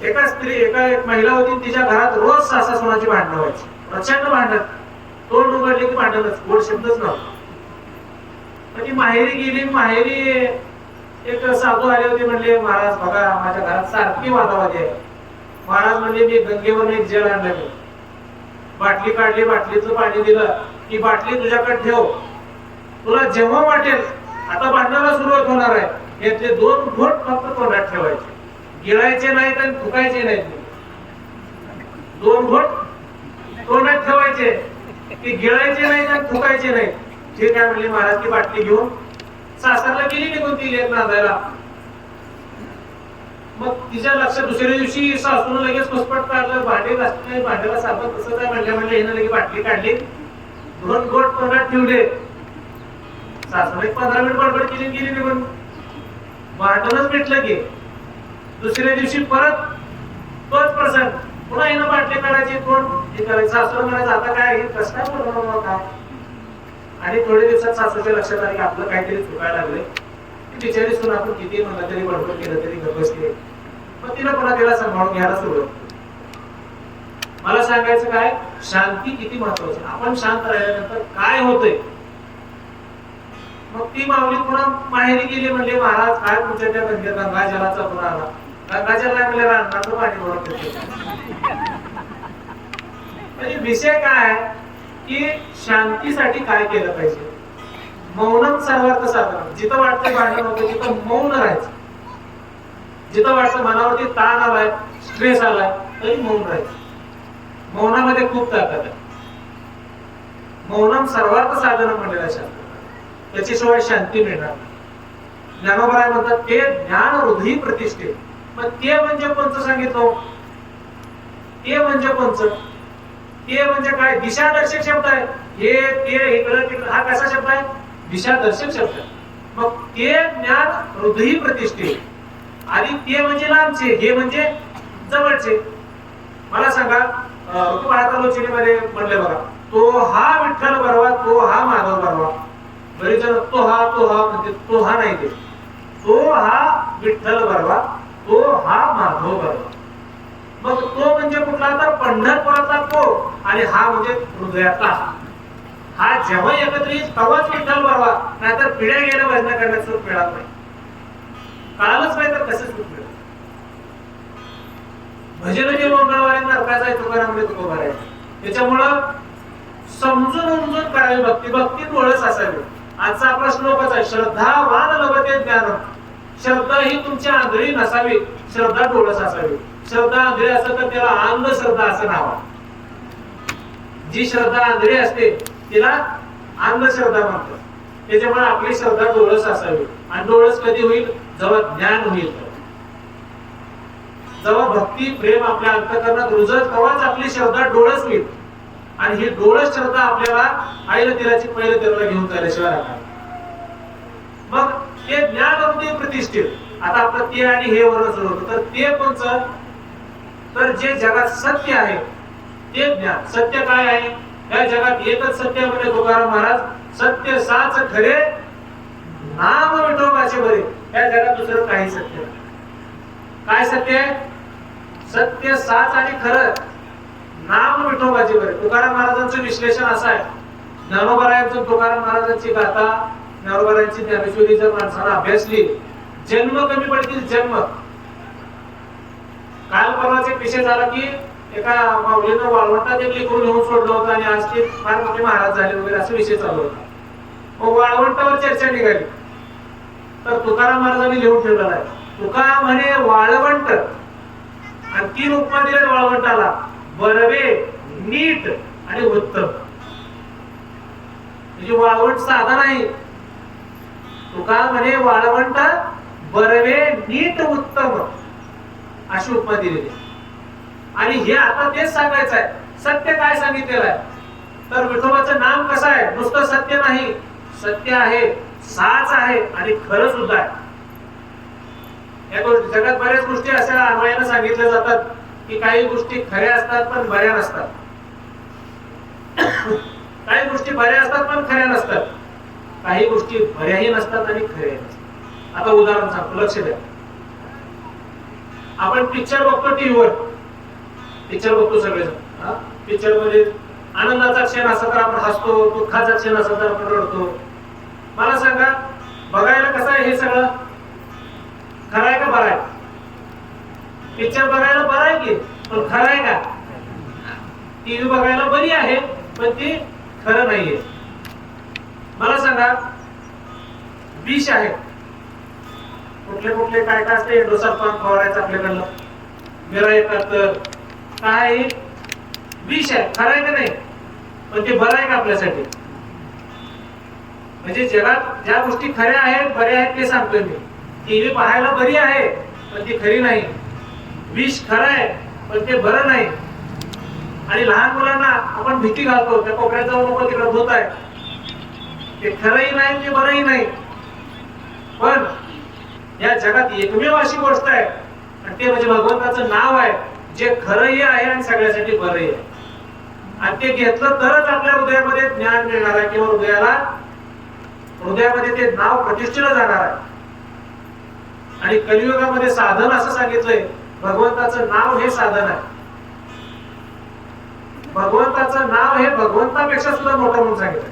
एक महिला होती, तिच्या घरात रोज सासा सोनाची भांडणं व्हायची, प्रचंड भांडण, तोंड उघडले की भांडणच, गोड शब्दच नव्हता. ती माहेरी गेली. माहेरी एक साधू आले होते, म्हणले महाराज बघा माझ्या घरात सारखी वादावादी आहे. महाराज म्हणले मी गंगेवर एक जेल आणलं, मी बाटली काढली, बाटलीचं पाणी दिलं, की बाटली तुझ्याकडे ठेव, तुला जेव्हा वाटेल आता भांडणाला सुरुवात होणार आहे, यातले 2 घोट फक्त तोंडात ठेवायचे, गिळायचे नाहीत आणि थुकायचे नाहीत. 2 घोट तोंडात ठेवायचे, की गिळायचे नाहीत आणि थुकायचे नाहीत. ठीक आहे म्हणली महाराज. की बाटली घेऊन सासरला गेली निघून ती लेक नांदायला. मग तिच्या लक्षात दुसऱ्या दिवशी सासून लगेच खुसपट काढलं, भांडे घासले नाही, भांड्याला साबण तसंच आहे म्हणल्या म्हणले हिनं लगेच बाटली काढली, 2 घोट तोंडात ठेवले. सासून 15 मिनिट बडबड केली, गेली निघून. भांडणच मिटलं की दुसऱ्या दिवशी परत तोच प्रसंग, पुन्हा हिनं बाटली काढायची, तोंड हे करायचं. सासूला म्हणायचं आता काय कसं काय बोलणार काय. आणि थोड्या दिवसात सासूच्या लक्षात आले की आपलं काहीतरी चुकायला लागले. बिचारी सुन आपण किती म्हणलं तरी बडबड केलं तरी गप्प बसते. मग तिला पुन्हा तिला सांभाळून घ्यायला सुरुवात. मला सांगायचं काय, शांती किती महत्वाची. आपण शांत राहिल्यानंतर काय होतंय. मग ती माऊली पुन्हा माहेरी गेली. म्हणले महाराज काय तुमच्या त्या गंगाजलाचा पुन्हा आला. गंगाजल नाही म्हणले रानाचं पाणी ओळखते. म्हणजे विषय काय की शांतीसाठी काय केलं पाहिजे. मौनम सर्वार्थ साधन. जिथं वाटतं भांडण होतं तिथं मौन राहायचं. जिथं वाटतं मनावरती ताण आलाय, स्ट्रेस आलाय, तरी मौन राहायचं. मौनामध्ये खूप ताकद आहे. मौनम सर्वार्थ साधन म्हणलेलं शास्त्र. त्याच्याशिवाय शांती मिळणार. ज्ञानोबराय म्हणतात ते ज्ञान हृदयी प्रतिष्ठित. मग ते म्हणजे कोणचं सांगितलं. ते म्हणजे कोणचं. ते म्हणजे काय, दिशादर्शक शब्द आहे. हे ते इकडं तिकडं हा कसा शब्द आहे, दिशादर्शक शब्द. मग ते ज्ञान हृदयी प्रतिष्ठित. आणि ते म्हणजे लांबचे, हे म्हणजे जवळचे. मला सांगा ऋतुपाळालोचनेमध्ये म्हणले बघा, तो हा विठ्ठल बरवा, तो हा माधव बरवा. बरेच जण तो हा म्हणजे तो हा नाही, ते तो हा विठ्ठल बरवा, तो हा माधव बरवा. मग तो म्हणजे कुठला, तर पंढरपुरातला तो, आणि हा म्हणजे हृदयातला. हा जेव्हा एकत्रित तेव्हाच विठ्ठल बरवा, नाहीतर पिढ्या गेल्या भजन करण्याचं सुख मिळत नाही. कळालंच नाही तर कसं सुख मिळत. भजन जे मंगळवारी नरकाचा आहे तुकाराम म्हणजे तुकोबा आहे. त्याच्यामुळं समजून उमजून करावी भक्ती. भक्तीत ओळख असावी. आजचा आपला श्लोकच आहे, श्रद्धावान लभते ज्ञान. श्रद्धा ही तुमची आंधळी नसावी, श्रद्धा डोळस असावी. श्रद्धा आंधळी असेल तर त्याला अंधश्रद्धा असं नाव आहे. जी श्रद्धा आंधळी असते तिला अंधश्रद्धा म्हणतात. त्याच्यामुळे आपली श्रद्धा डोळस असावी. आणि डोळस कधी होईल, जेव्हा ज्ञान होईल, जेव्हा भक्ती प्रेम आपल्या अंतःकरणात रुजत, तेव्हाच आपली श्रद्धा डोळस होईल. आणि ही डोळस श्रद्धा आपल्याला आईला तिलाची पहिलं तिला घेऊन जायल्याशिवाय राहणार. मग ते ज्ञान हृदयी प्रतिष्ठित. आता आपलं ते आणि हे वर्ण सुरू होतं. तर ते कोणचं, तर जे जगात सत्य आहे ते ज्ञान. सत्य काय आहे या जगात? एकच सत्य म्हणजे तुकाराम महाराज, सत्य साच खरे नाम विठोबाचे बरे. या जगात दुसरं काही सत्य नाही. काय सत्य आहे? सत्य साच आणि खरं नाम विठोबाचे बरे. तुकाराम महाराजांचं विश्लेषण असं आहे, ज्ञानोबरायांचं तुकाराम महाराजांची गाथा, ज्ञानोबरायांची ज्ञानेश्वरी जर माणसाला अभ्यासली, जन्म कमी पडतील. जन्म. काल परवाच एक विषय झाला की एका माऊलीनं वाळवंटात एक लेकरू घेऊन सोडलं होतं आणि आज ते फार मोठे महाराज झाले वगैरे असा विषय चालू होता. मग वाळवंटावर चर्चा निघाली. तर तुकाराम महाराजांनी लिहून ठेवलेला आहे, तुका म्हणे वाळवंट, आणि 3 उपमा दिल्या वाळवंटाला, बरवे, नीट आणि उत्तम. म्हणजे वाळवंट साधा नाही. तुका म्हणे वाळवंट, बरवे, नीट, उत्तम अशी उपमा दिलेली. आणि हे आता तेच सांगायचं आहे, सत्य काय सांगितलेलं आहे. तर विठोबाचं नाम कसं आहे? नुसतं सत्य नाही, सत्य आहे, साच आहे आणि खरं सुद्धा आहे. या जगात बऱ्याच गोष्टी अशा अन्वयाने सांगितल्या जातात की काही गोष्टी खऱ्या असतात पण बऱ्या नसतात. काही गोष्टी बऱ्या असतात पण खऱ्या नसतात. काही गोष्टी बऱ्याही नसतात आणि खऱ्याही नसतात. आता उदाहरण सांगतो, लक्ष द्या. आपण पिक्चर बघतो टीव्हीवर, पिक्चर बघतो सगळेजण. पिक्चर मध्ये आनंदाचा क्षण असला तर आपण हसतो, दुःखाचा क्षण असला तर आपण रडतो. मला सांगा, बघायला कसं आहे हे सगळं? खरं आहे का बरं आहे? पिक्चर बघायला बरं आहे की, पण खरं आहे का? टीव्ही बघायला बरी आहे पण ती खरं नाहीये. मला सांगा, विष आहे, कुठले कुठले काय काय असते, एंडोसल्फान फवारायचं आपल्याकडलं, मेरा येतात तर काय विष आहे, खरं आहे का नाही? पण ते बरं आहे का आपल्यासाठी? म्हणजे जगात ज्या गोष्टी खऱ्या आहेत, बऱ्या आहेत ते सांगतोय मी. टीव्ही पाहायला बरी आहे पण ती खरी नाही. विष खरं आहे पण ते बरं नाही. आणि लहान मुलांना आपण भीती घालतो, त्या कोपऱ्यात जाऊन नको तिकडे भूत आहे, ते खरंही नाही ते बरंही नाही. पण या जगात एकमेव अशी गोष्ट आहे आणि ते म्हणजे भगवंताचं नाव आहे, जे खरंही आहे आणि सगळ्यासाठी बरंही आहे. आणि ते घेतलं तरच आपल्या हृदयामध्ये ज्ञान मिळणार आहे किंवा हृदयामध्ये ते नाव प्रतिष्ठेला जाणार आहे. आणि कलियुगामध्ये साधन असं सांगितलंय, भगवंताचं नाव हे साधन आहे. भगवंताचं नाव हे भगवंतापेक्षा सुद्धा मोठं म्हणून सांगितलंय.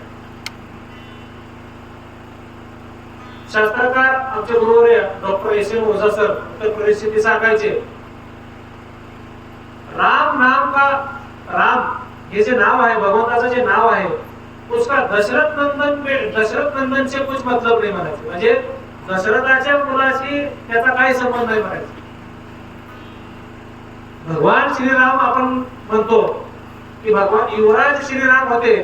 शास्त्रकार आमचे गुरुवर्य doctor S M Ojha sir Uttar Pradesh सांगायचे, राम नाम का, राम हे जे नाव आहे, भगवंताचं जे नाव आहे, उसका दशरथ नंदन से कुछ मतलब नाही म्हणायचे. म्हणजे दशरथाच्या मुलाशी त्याचा काही संबंध नाही म्हणायचा. भगवान श्रीराम आपण म्हणतो की भगवान युवराज श्रीराम होते,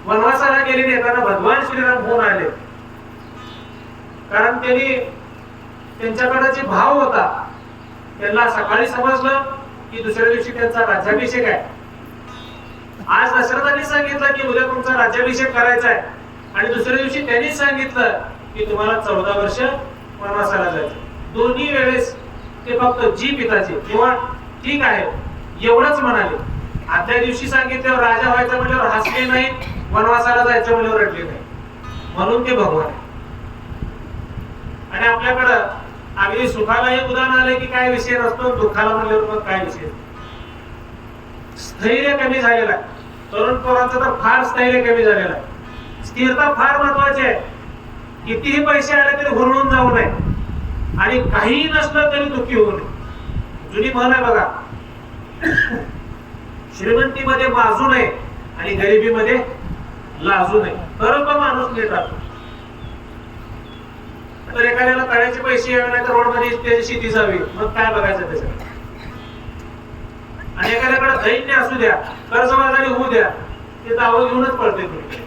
वनवासाला गेले येताना भगवान श्रीराम होऊन आले. कारण त्यांनी त्यांच्याकडे जे भाव होता, त्यांना सकाळी समजलं की दुसऱ्या दिवशी त्यांचा राज्याभिषेक आहे. आज दशरथांनी सांगितलं की उद्या तुमचा राज्याभिषेक करायचा आहे, आणि दुसऱ्या दिवशी त्यांनी सांगितलं की तुम्हाला 14 वर्ष वनवासाला जायचं. दोन्ही वेळेस ते फक्त जी पिताचे किंवा ठीक आहे एवढंच म्हणाले. आदल्या दिवशी सांगितल्यावर राजा व्हायचं म्हणल्यावर हसले नाही, वनवासाला जायचं म्हणल्यावर रडले नाही. म्हणून ते भगवान आहे. आणि आपल्याकडं अगदी सुखाला एक उदाहरण आलंय की काय विषय नसतो, दुःखाला म्हणल्यावर मग काय विषय. स्थैर्य कमी झालेला आहे. तरुण पोरांचं तर फार स्थैर्य कमी झालेलं आहे. स्थिरता फार महत्वाची आहे. कितीही पैसे आले तरी हुरळून जाऊ नये आणि काही नसलं तरी दुःखी होऊ नये. जुनी म्हण आहे बघा, श्रीमंतीमध्ये बाजू नये आणि गरिबीमध्ये लाजू नये, तर तो माणूस नीट राहतो. तर एखाद्याला तळ्याचे पैसे यावे नाही तर रोड मध्ये त्याची शेती जावी, मग काय बघायचं त्याच्यात. आणि एखाद्याकडे दैन्य असू द्या, कर्जबाजारी होऊ द्या, ते दावं घेऊनच पडते. तुम्ही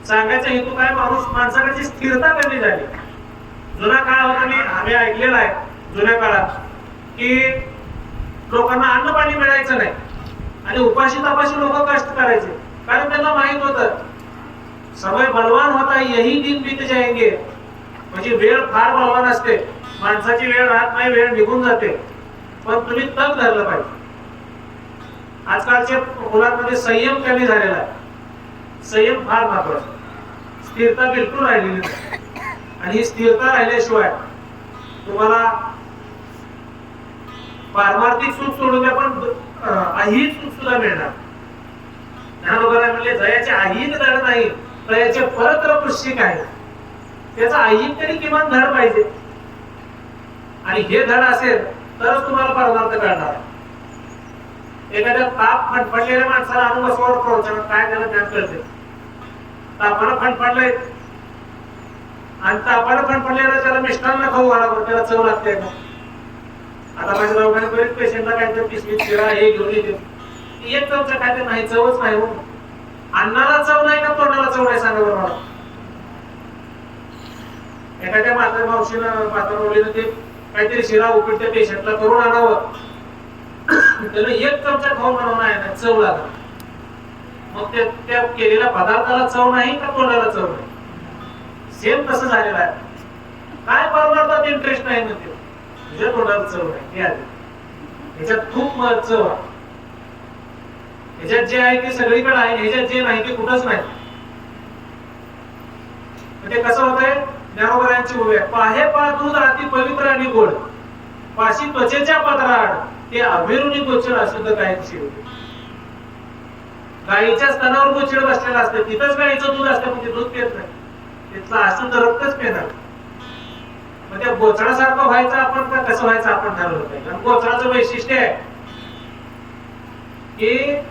सांगायचा हेतू काय, माणसाकडची स्थिरता कमी झाली. जुना काळ होता, आम्ही ऐकलेला आहे जुन्या काळात की लोकांना अन्न पाणी मिळायचं नाही आणि उपाशी तापाशी लोक कष्ट करायचे. कारण त्यांना माहित होतं समय बलवान होता, यही दिन बीत जाएंगे. म्हणजे वेळ फार बलवान असते, माणसाची वेळ राहत नाही, वेळ निघून जाते. पण तुम्ही तग धरलं पाहिजे. आजकालच्या मुलांमध्ये संयम कमी झालेला आहे. संयम फार महत्वाचा, स्थिरता बिलकुल राहिलेली नाही. आणि ही स्थिरता राहिल्याशिवाय तुम्हाला पारमार्थिक सुख सोडून द्या, पण अहित सुख सुद्धा मिळणार. ज्ञानोबा म्हणले जयाचे अहित धड नाही, तयाचे परत्र पुष्यिक आहे. त्याचा अहित तरी किमान धड पाहिजे, आणि हे धड असेल तरच तुम्हाला परमार्थ कळणार. एखाद्या ताप फणफणलेल्या माणसाला अनुभवावर प्रवचन काय त्याला ज्ञान कळते. तापानं फणफणलंय आणि तापानं फणफणलेला त्याला मिष्टान्न खाऊ घाला, त्याला चव लागते का? आता माझ्या दवाखान्यात बरेच पेशंटला काहीतरी पिशवीत शिरा हे घेऊन येते, एक चवचा काय ते नाही, चवच नाही. हो, अन्नाला चव नाही का तोंडाला चव नाही, सांगा बरं मला. एखाद्या म्हाताऱ्या मावशीनं म्हातारवलीनं ते काहीतरी शिरा उपीट त्या पेशंटला करून आणावं, त्याला एक चमचा खाऊन बनवणं आहे ना, चव लागत. मग त्या केलेल्या पदार्थाला चव नाही का तोंडाला चव नाही? सेम तसं झालेलं आहे. काय परमार्थात इंटरेस्ट नाही ना, ते तुझ्या तोंडाला चव नाही. ह्याच्यात खूप चव आहे. ह्याच्यात जे आहे ते सगळीकडे आहे, ह्याच्यात जे नाही ते कुठंच नाही. म्हणजे कसं होतंय, ज्ञानोबरायांची उभी आहे, पाहे पा दूध अति पवित्र आणि गोड, पाशी त्वचेच्या पत्राड ते अभिरुनी गोचर अशुद्ध कायमची होते. गायीच्या स्तनावर गोचर बसलेला असतं, तिथंच गायीचं दूध असतं, पण ते दूध पित नाही, तिथलं अशुद्ध रक्तच पिणार. मग त्या गोचडासारखं व्हायचं आपण का कसं व्हायचं आपण ठरवलं पाहिजे. आणि गोचडाचं वैशिष्ट्य आहे की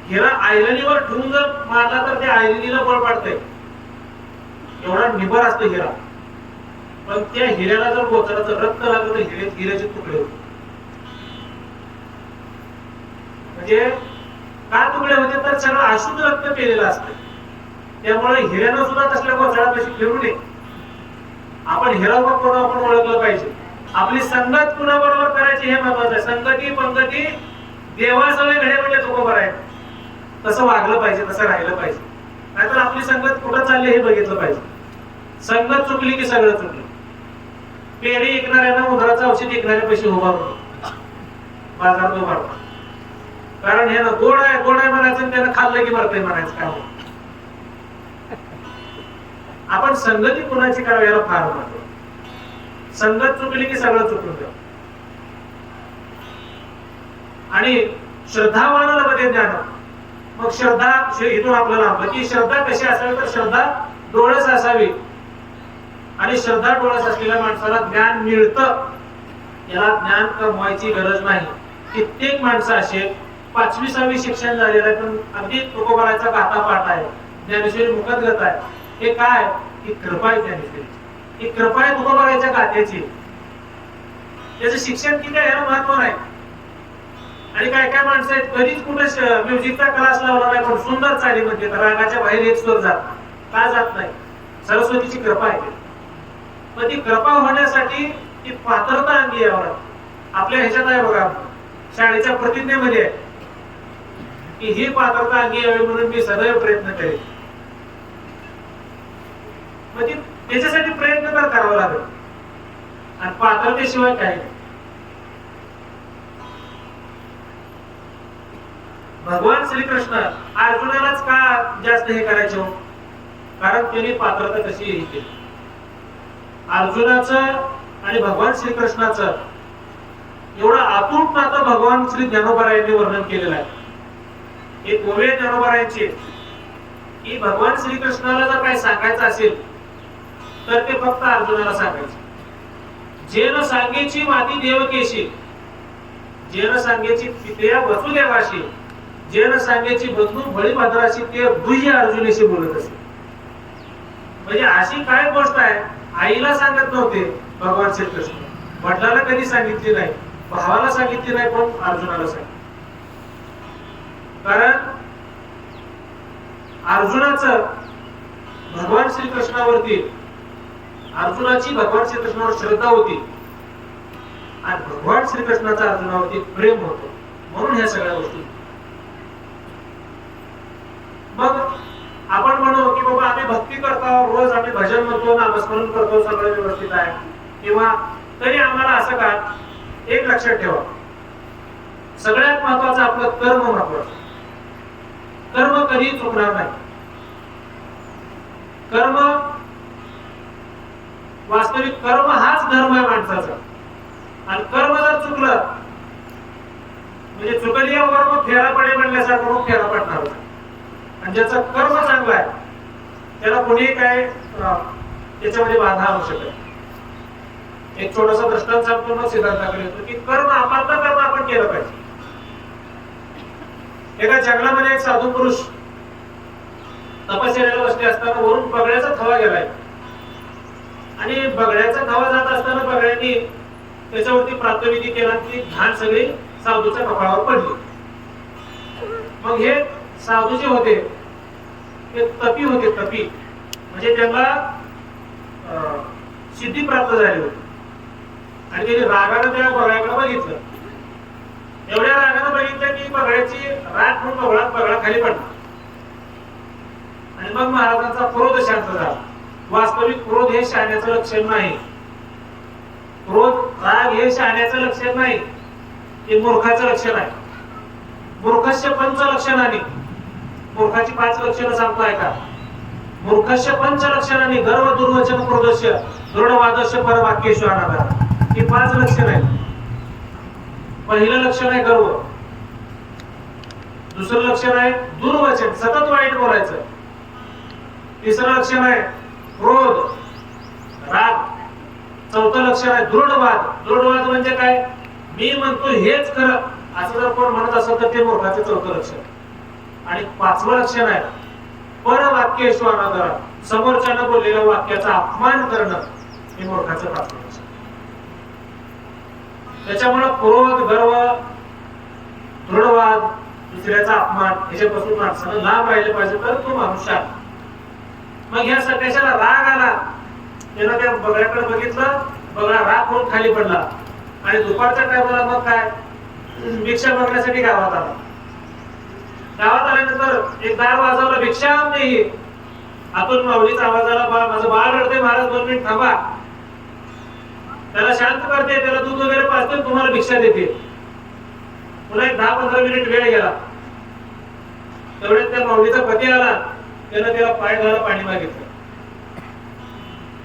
हिरा आयरनीवर ठेवून जर मारला तर त्या आयरनीला बळ पडतंय, एवढा निबर असतो हिरा. पण त्या हिऱ्याला जर गोचडाचं रक्त लागलं तर हिऱ्याचे तुकडे होते. म्हणजे का तुकडे होते तर सगळं अशुद्ध रक्त पेलेलं असतं. त्यामुळे हिऱ्यानं सुद्धा तसल्या गोचडापाशी फिरू नये. आपण हिरा कोण आपण ओळखलं पाहिजे. आपली संगत कुणाबरोबर करायची हे महत्वाचं आहे. संगती पंगती देवासवे घडे म्हणजे तुकोबर आहे, तसं वागलं पाहिजे, तसं राहिलं पाहिजे. नाहीतर आपली संगत कुठं चालली हे बघितलं पाहिजे. संगत चुकली की सगळं चुकलं. पेढी विकणाऱ्यानं उंदराचं औषध विकणाऱ्या पैसे उभारून बाजारात उभारतो, कारण हे ना गोड आहे गोड आहे म्हणायचं, त्यानं खाल्लं की मरतंय म्हणायचं काय. आपण संगती कुणाची करावी याला फार महत्व. संगत चुकली की सगळं चुकून द्या. आणि श्रद्धावान लभते ज्ञान. मग श्रद्धा इथून आपल्याला आपलं की श्रद्धा कशी असावी तर श्रद्धा डोळस असावी. आणि श्रद्धा डोळस असलेल्या माणसाला ज्ञान मिळतं. याला ज्ञान कमवायची गरज नाही. कित्येक माणसं असे 5वी-6वी शिक्षण झालेलं आहे, पण अगदी तुकोबाराचा गाथा पाठ आहे, ज्ञानेश्वरी मुखदगत आहे. हे काय ही कृपा आहे ज्ञानेश्वरीची, ही कृपा आहे तुकोबाराच्या गाथेची. त्याचं शिक्षण किती आहे याला महत्व नाही. आणि काय काय माणसं आहेत कधीच कुठे म्युझिकचा क्लास लावला नाही, पण सुंदर चाली म्हणजे रागाच्या बाहेर एक स्वर जात का जात नाही. सरस्वतीची कृपा आहे. पण ती कृपा होण्यासाठी ती पात्रता अंगी यावर आपल्या ह्याच्यात आहे बघा, शाळेच्या प्रतिज्ञेमध्ये आहे की ही पात्रता अंगी यावी म्हणून मी सदैव प्रयत्न करेन. म्हणजे त्याच्यासाठी प्रयत्न तर करावा लागेल. आणि पात्रतेशिवाय काही नाही. भगवान श्रीकृष्ण अर्जुनालाच का जास्त हे करायचे हो, कारण त्यांनी पात्रता कशी हे केली. अर्जुनाचं आणि भगवान श्रीकृष्णाचं एवढं अतूट नातं भगवान श्री ज्ञानोबारायांनी वर्णन केलेलं आहे. एक ओवे ज्ञानोबारायांची की भगवान श्रीकृष्णाला जर काही सांगायचं असेल तर ते फक्त अर्जुनाला सांगायचे. जे न सांगेची माती देवकेशी, जे न सांगेची पित्या वसुदेवाशी, जे न सांगेची बंधू बळीभद्राशी, ते दुह्य अर्जुनाशी बोलत असे. म्हणजे अशी काय गोष्ट आहे आईला सांगत नव्हते भगवान श्रीकृष्ण, वडिलाला कधी सांगितली नाही, भावाला सांगितली नाही, पण अर्जुनाला सांगितली. कारण अर्जुनाचं भगवान श्रीकृष्णावरती, अर्जुनाची भगवान श्रीकृष्णावर श्रद्धा होती आणि भगवान श्रीकृष्णाचा अर्जुनावरती प्रेम होतं. म्हणून ह्या सगळ्या गोष्टी. मग आपण म्हणू की बाबा आम्ही भक्ती करतो, रोज आम्ही भजन म्हणतो, नामस्मरण करतो, सगळं व्यवस्थित आहे, किंवा तरी आम्हाला असं का, एक लक्षात ठेवा, सगळ्यात महत्वाचं आपलं कर्म महत्वाचं. कर्म कधी चुकणार नाही. कर्म वास्तविक कर्म हाच धर्म आहे माणसाचा. आणि कर्म जर चुकलं म्हणजे चुकल्यावर मग फेरा पडे म्हणल्यासारखं मग फेरा पडणार. आणि ज्याचं कर्म चांगलं आहे त्याला कोणी काय त्याच्यामध्ये बाधा आणू शकत. एक छोटासा दृष्टांत सांगतो मग सिद्धांताकडे येतो की कर्म आपलं कर्म आपण केलं पाहिजे. एका जंगलामध्ये एक साधू पुरुष तपश्चर्याला बसले असताना वरून बगड्याचा थवा गेलाय आणि बगड्याचा थवा जात असताना बगड्याने त्याच्यावरती प्रातविधी केला की घाण सगळी साधूच्या कपाळावर पडली. मग हे साधू जे होते ते तपी होते. तपी म्हणजे त्यांना सिद्धी प्राप्त झाली होती. आणि त्यांनी रागाने त्या बगड्याकडे बघितलं. एवढ्या रागाने बघितलं की बगड्याची राग म्हणून बगडा खाली पडला. आणि मग महाराजांचा क्रोध शांत झाला. वास्तविक क्रोध हे शहाण्याचं लक्षण नाही. क्रोध राग हे शहाण्याचं लक्षण नाही, हे मूर्खाचं लक्षण आहे. मूर्खस्य पंच लक्षणाने, मूर्खाची 5 लक्षणं सांगतो ऐका. मूर्खस्य पंच लक्षणाने गर्व दुर्वचन क्रोधस्य दृढवादस्य परवाक्येषु अनादर. ही 5 लक्षण आहेत. पहिलं लक्षण आहे गर्व. दुसरं लक्षण आहे दुर्वचन, सतत वाईट बोलायचं. तिसरं लक्षण आहे क्रोध, राग. चौथं लक्षण आहे दृढवाद. दृढवाद म्हणजे काय? मी म्हणतो हेच खरं असं जर कोण म्हणत असेल तर ते मूर्खाचं चौथं लक्षण. आणि 5वं लक्षण आहे परवाक्येषु अनादर. समोरच्यानं बोललेल्या वाक्याचा अपमान करणं हे मूर्खाचं 5वं लक्षण. त्याच्यामुळे क्रोध, गर्व, दृढवाद, दुसऱ्याचा अपमान ह्याच्यापासून माणसानं लांब राहिले पाहिजे तर तो मनुष्य आहे. मग ह्या सगळ्याला राग आला. त्यानं त्या बगड्याकडे बघितलं, बगडा राग होऊन खाली पडला. आणि दुपारच्या टायमाला मग काय भिक्षा मागण्यासाठी गावात आला. गावात आल्यानंतर एक दार वाजवला, भिक्षा नाही. आतून माऊलीचा आवाज आला, माझं बाळ रडते, महाराज 2 मिनिट थांबा. त्याला शांत करते, त्याला दूध वगैरे पाजते, तुम्हाला भिक्षा देते. पुन्हा एक 10-15 मिनिट वेळ गेला. तेवढ्यात त्या माऊलीचा पती आला. त्यानं त्याला पाय धुवायला पाणी मागितलं.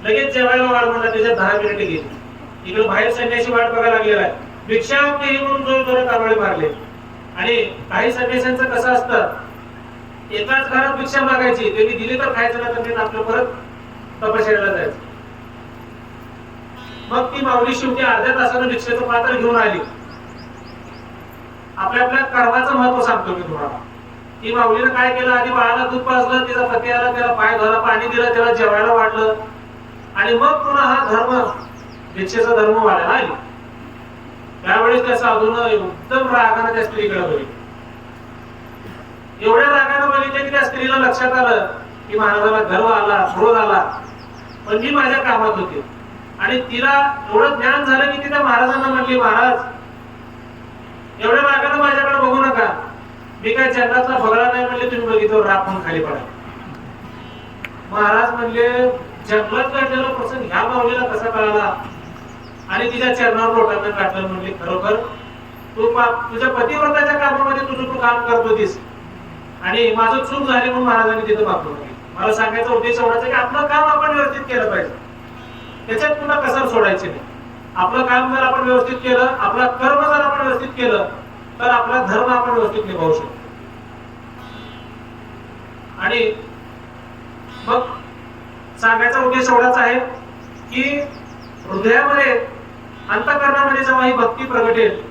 लगेच जेवायला वाढ म्हणला. त्याच्यात 10 मिनिटं गेली. इकडे बाहेर संन्यासी वाट बघायला लागलेला आहे. भिक्षा नाही म्हणून जोर कावळे मारले. आणि काही संन्याशांचं कसं असतं, एकाच घरात भिक्षा मागायची, त्यांनी दिली तर खायचं, ना तर आपलं परत तपश्चर्याला जायचं. मग ती माऊली शेवटी अर्ध्या तासानं भिक्षेचं पात्र घेऊन आली. आपल्या कर्माचं महत्व सांगतो मी तुम्हाला. ती माऊलीनं काय केलं, आधी बाळाला दूध पाजलं, तिचा पती आला, त्याला पाय धुवायला पाणी दिलं, त्याला जेवायला वाढलं. आणि मग पुन्हा हा धर्म, भिक्षेचा धर्म वाढायला आली. त्यावेळेस त्या साधूनं एकदम रागानं त्या स्त्रीकडे बघितलं. एवढ्या रागानं बघितलं की त्या स्त्रीला लक्षात आलं की महाराजाला गर्व आला, क्रोध आला, पण मी माझ्या कामात होते. आणि तिला एवढं ज्ञान झालं की ती त्या महाराजांना म्हणली, महाराज एवढ्या रागानं माझ्याकडे बघू नका, मी काय जंगलातला बगळा नाही म्हणले, तुम्ही बघितलं राग म्हणून खाली पडा. महाराज म्हणले, जंगलात घडलेला प्रसंग ह्या माऊलीला कसा कळाला? आणि तिच्या चरणावर लोटांना काढलं. म्हणले, खरोखर तू तुझ्या पतिव्रताच्या कामामध्ये तू काम करत होतीस आणि माझं चूक झाली म्हणून महाराजांनी तिथं माफी मागितली. मला सांगायचा उद्देश एवढाच आहे की आपलं काम आपण व्यवस्थित केलं पाहिजे. त्याच्यात पुन्हा कसर सोडायची नाही. आपलं काम जर आपण व्यवस्थित केलं, आपला कर्म जर आपण व्यवस्थित केलं, तर आपला धर्म आपण व्यवस्थित निभावू शकतो. आणि मग सांगायचा उद्देश एवढाच आहे की हृदयामध्ये, अंतःकरणामध्ये जेव्हा ही भक्ती प्रगटेल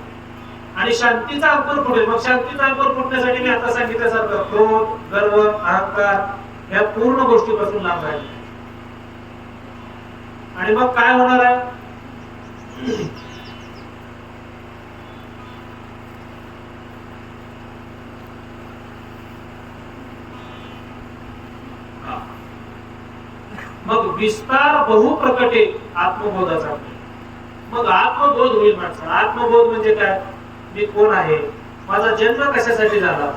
आणि शांतीचा अंकुर फुटेल, मग शांतीचा अंकुर फुटण्यासाठी मी आता सांगितल्यासारखं क्रोध, गर्व, अहंकार या पूर्ण गोष्टीपासून लांब राहील. आणि मग काय होणार आहे? मग विस्तार बहुप्रकटे आत्मबोधाचा. मग आत्मबोध होईल माणसाला. आत्मबोध म्हणजे काय? मी कोण आहे, माझा जन्म कशासाठी झाला,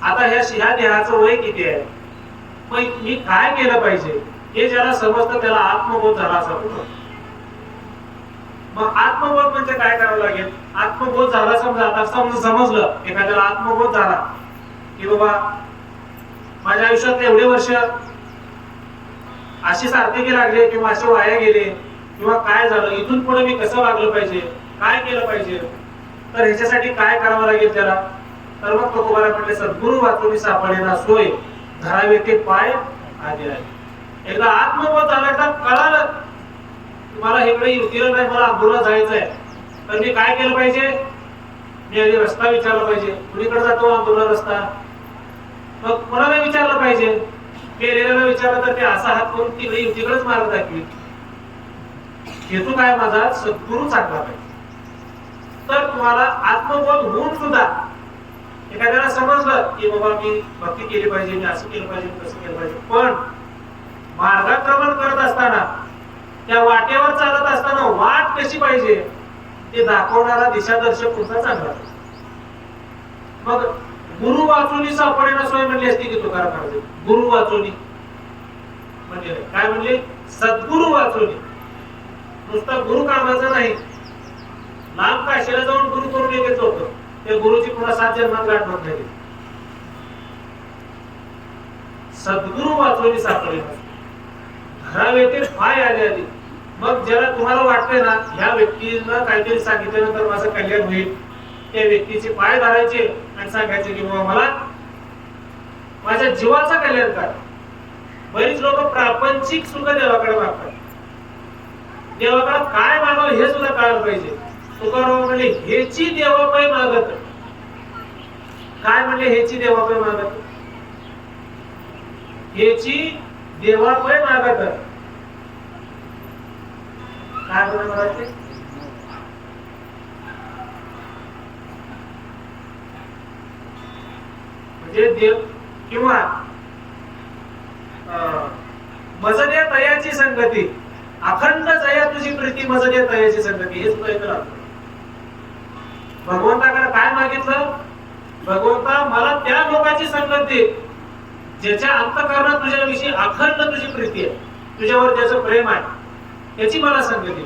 आता ह्या देहाचं वय किती आहे, मग मी काय केलं पाहिजे, हे ज्याला समजतं त्याला आत्मबोध झाला असं. मग आत्मबोध म्हणजे काय करावं लागेल? आत्मबोध झाला, समजा आता समजलं एखाद्याला आत्मबोध झाला की बाबा माझ्या आयुष्यात एवढे वर्ष अशी सार्थकी लागले किंवा असे वाया गेले किंवा काय झालं, इथून पुढे मी कसं वागलं पाहिजे, काय केलं पाहिजे, तर ह्याच्यासाठी काय करावं लागेल त्याला. तर मग तुकोबाला म्हटले सद्गुरु वाचूनी सापडेना सोय, धरावे ते पाय आधी आले. एकदा आत्मबोध झाला, एकदा कळालं मला इकडे युतीला नाही, मला अंदूरला जायचंय, तर मी काय केलं पाहिजे, मी आधी रस्ता विचारला पाहिजे, कुणीकडे जातो अंदूरला रस्ता, मग कोणाला विचारलं पाहिजे, गेलेल्याला विचारलं तर ते असा हात करून तिकडे युतीकडेच मार्ग दाखवी. हेतू काय माझा, सद्गुरु चांगला पाहिजे. तर तुम्हाला आत्मबोध होऊन सुद्धा एखाद्याला समजलं की बाबा मी भक्ती केली पाहिजे, मी असं केलं पाहिजे, तसं केलं पाहिजे, पण मार्गक्रमण करत असताना त्या वाटेवर चालत असताना वाट कशी पाहिजे ते दाखवणारा दिशादर्शक तुमचा चांगला. मग गुरु वाचूनी सापडेना सोय म्हणली असती की तुकाराम महाराज, गुरु वाचूनी म्हणजे काय म्हणले, सद्गुरु वाचूनी. नुसता गुरु कामाचा नाही, लांब काशीला जाऊन गुरु करून येत होतं, त्या गुरुची पुन्हा 7 जन्मात गाठ होत नाही. सद्गुरु वाचूनी सापडेना, धरावे ते पाय आले आधी. मग ज्याला तुम्हाला वाटतंय ना ह्या व्यक्तीनं काहीतरी सांगितल्यानंतर माझं कल्याण होईल, त्या व्यक्तीचे पाय धरायचे आणि सांगायचे की बाबा मला माझ्या जीवाचं कल्याण कर. बरीच लोक प्रापंचिक सुख देवाकडे मागतात, देवाकडे काय मागावं हे सुद्धा कळायला पाहिजे. तुकाराम म्हणले हेची देवापायी मागत. काय म्हणले हेची देवापायी मागत, हेची देवापायी मागत. काय म्हणायचे, म्हणजे देव किंवा मजदे तयाची संगती, अखंड जया तुझी प्रीती मजदे तयाची संगती, हे सुद्धा इथं राहतं. भगवंताकडे काय मागितलं, भगवंता मला त्या लोकांची संगत दे ज्याच्या अंतःकरणात तुझ्याविषयी अखंड तुझी प्रीती आहे, तुझ्यावर ज्याचं प्रेम आहे, त्याची मला संगती दे.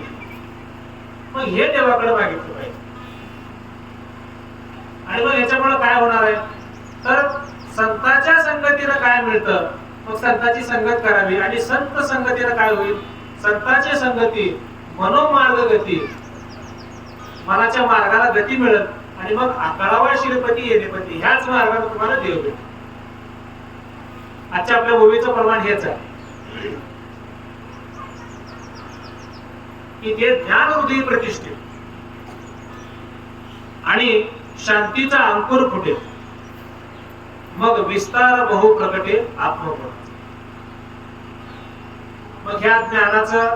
मग हे देवाकडे मागितलं पाहिजे. आणि मग याच्यामुळे काय होणार आहे, तर संतांच्या संगतीनं काय मिळतं, मग संतांची संगत करावी. आणि संत संगतीनं काय होईल, संतांची संगती मनोमार्ग गती, मनाच्या मार्गाला गती मिळत आणि मग अकळावा श्रीपती येणेपती ह्याच मार्गाने तुम्हाला देव भेटेल. आजच्या आपल्या भूमीचं प्रमाण हेच आहे की ते ज्ञान हृदय प्रतिष्ठित आणि शांतीचा अंकुर फुटेल, मग विस्तार बहु प्रकटे आत्मपद. मग ह्या ज्ञानाचं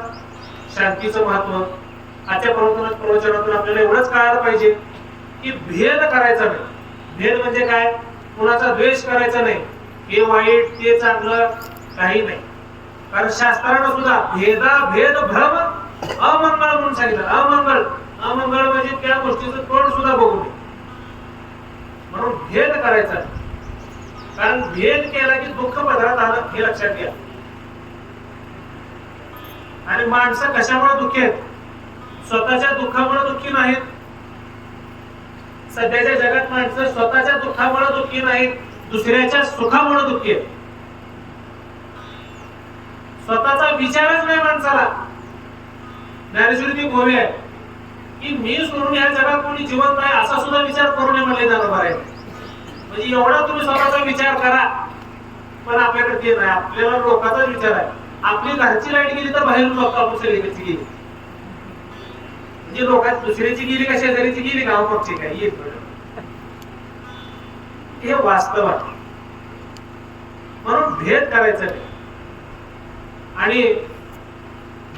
शांतीचं महत्व आजच्या प्रवचनातून आपल्याला एवढंच कळायला पाहिजे की भेद करायचा नाही. भेद म्हणजे काय, कुणाचा द्वेष करायचा नाही, हे वाईट ते चांगलं काही नाही. कारण शास्त्रानं सुद्धा भेद भ्रम अमंगळ म्हणून सांगितलं. अमंगळ म्हणजे त्या गोष्टीचं तोंड सुद्धा बघू नये, म्हणून भेद करायचा नाही. कारण भेद केला की दुःख पदरात आलं हे लक्षात घ्या. आणि माणसं कशामुळे दुःखी आहेत, स्वतःच्या दुःखामुळे दुःखी नाहीत. सध्याच्या जगात माणसं स्वतःच्या दुःखामुळे दुःखी नाहीत, दुसऱ्याच्या सुखामुळे दुःखी आहेत. स्वतःचा विचारच नाही माणसाला. ज्ञानेश्वरी गोवे आहे की मी सोडून या जगात कोणी जिवंत आहे असा सुद्धा विचार करू नये म्हणले जाणार आहे. म्हणजे एवढा तुम्ही स्वतःचा विचार करा, पण आपल्याकडे ते नाही. आपल्याला लोकांचाच विचार आहे. आपली घरची लाईट गेली तर बाहेरून लोक आपण सगळीकडची गेली, म्हणजे लोकांची दुसऱ्याची गेली का शेजारीची गेली का मागची काय येत, हे वास्तव आहे. म्हणून भेद करायचा नाही. आणि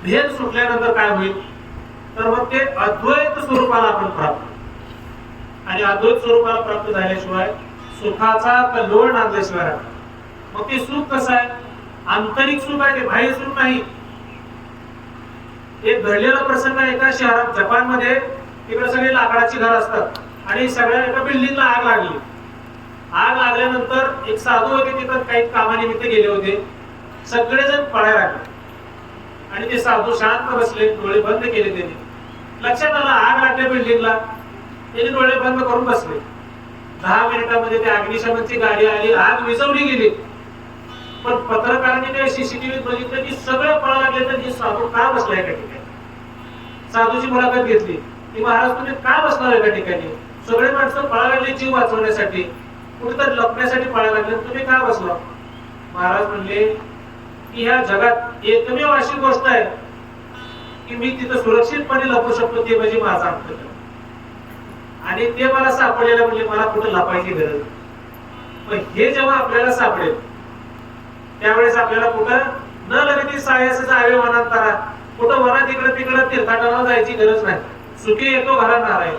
भेद सुटल्यानंतर काय होईल, तर मग ते अद्वैत स्वरूपाला आपण प्राप्त. आणि अद्वैत स्वरूपाला प्राप्त झाल्याशिवाय सुखाचा कल्लोळ नांदल्याशिवाय मग ते सुख कसं आहे, आंतरिक सुख आहे, ते बाह्य सुख नाही. एक घडलेला प्रसंग आहे एका शहरात, जपान मध्ये. तिकडे सगळे लाकडाची घर असतात आणि सगळ्या एका बिल्डिंगला आग लागली. आग लागल्यानंतर एक साधू होते तिथं काही कामानिमित्त गेले होते. सगळेजण पळायला लागले आणि ते साधू शांत बसले, डोळे बंद केले. त्यांनी लक्षात आलं आग लागल्या बिल्डिंगला, त्यांनी डोळे बंद करून बसले. 10 मिनिटांमध्ये त्या अग्निशमनची गाडी आली, आग विझवली गेली. पण पत्रकारांनी त्या सीसीटीव्ही बघितलं की सगळं पळा लागले. तर ही साधू का बसलाय का ठिकाणी? साधूची मुलाखत घेतली की महाराज तुम्ही का बसणार एका ठिकाणी? सगळे माणसं पळा लागले जीव वाचवण्यासाठी, कुठेतरी लपण्यासाठी पळा लागले, तुम्ही का बसला? महाराज म्हणले की ह्या जगात एकमेव अशी गोष्ट आहे की मी तिथं सुरक्षितपणे लपू शकतो, ते म्हणजे माझा अंतकरण. आणि ते मला सापडलेलं म्हणजे मला कुठं लपायची गरज नाही. पण हे जेव्हा आपल्याला सापडेल त्यावेळेस आपल्याला कुठं न लगती सायास जावे वनांतरा, कुठं वनात इकडे तिकडे तीर्थाटनाला जायची गरज नाही. सुखी येतो घरा नारायण.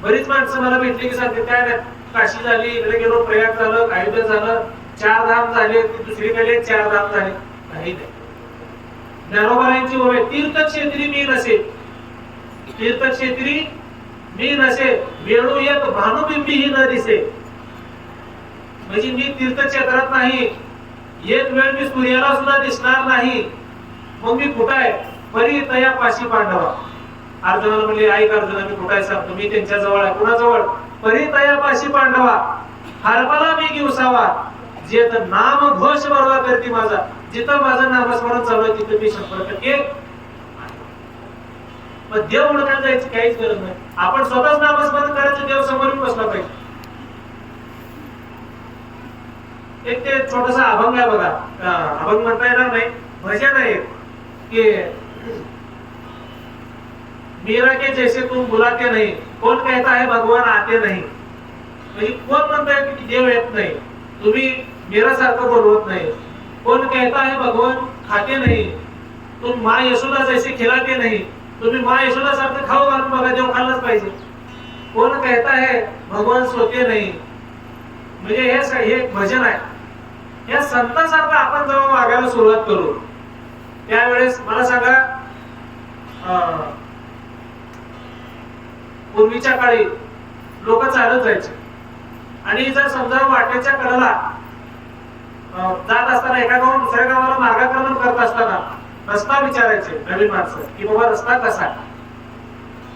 बरीच माणसं मला भेटली की सांगते काय नाही, काशी झाली, इकडे गेलो, प्रयाग झालं, अयोध्या झालं, 4 धाम झाले, दुसरीकडे 4 धाम झाले. काही नाही. ज्ञानोबारायांची ओवे, तीर्थक्षेत्री मी नसे, तीर्थक्षेत्री मी नसे, वेणू एक भानुबिंबी ही न दिसे. म्हणजे मी तीर्थक्षेत्रात नाही, एक वेळ मी सूर्याला सुद्धा दिसणार नाही. मग मी कुठं आहे? परी तया पाशी पांडवा. अर्जुनाला म्हणले ऐक अर्जुना, मी कुठं आहे सांगतो. मी त्यांच्या जवळ आहे. कुणाजवळ? परी तया पाशी पांडवा, हरपला मी घेऊसावा, जे नाम घोष बरोबर करते माझा. जिथं माझं नामस्मरण चालू आहे तिथं मी 100% मग देव ओळखायला जायची काहीच गरज नाही. आपण स्वतःच नामस्मरण करायचं, देव समोर बसला पाहिजे. एक ते छोटासा अभंग आहे बघा, अभंग म्हणता येणार नाही, भजन आहे की मीरा के जैसे तुम बुलाते नहीं, कोण कहता है भगवान आते नहीं. म्हणजे कोण म्हणताय की देव येत नाही, तुम्ही मीरा सारखं बोलवत नाही. कोण कहता है भगवान खाते नहीं, तुम माँ यशोदा जैसे खिलाते नहीं, तुम्ही माँ यशोदा सारखं खाऊ घालून बघा, देव खाल्लाच पाहिजे. कोण कहता है भगवान सोते नहीं. म्हणजे हे भजन आहे. या संतांसारखं आपण जेव्हा वागायला सुरुवात करू त्यावेळेस मला सांगा, पूर्वीच्या काळी लोक चालत जायचे आणि जर समजा वाटेच्या कडेला जात असताना एका गावात दुसऱ्या गावाला मार्गक्रमण करत असताना रस्ता विचारायचे नवीन माणसं की बाबा रस्ता कसा आहे.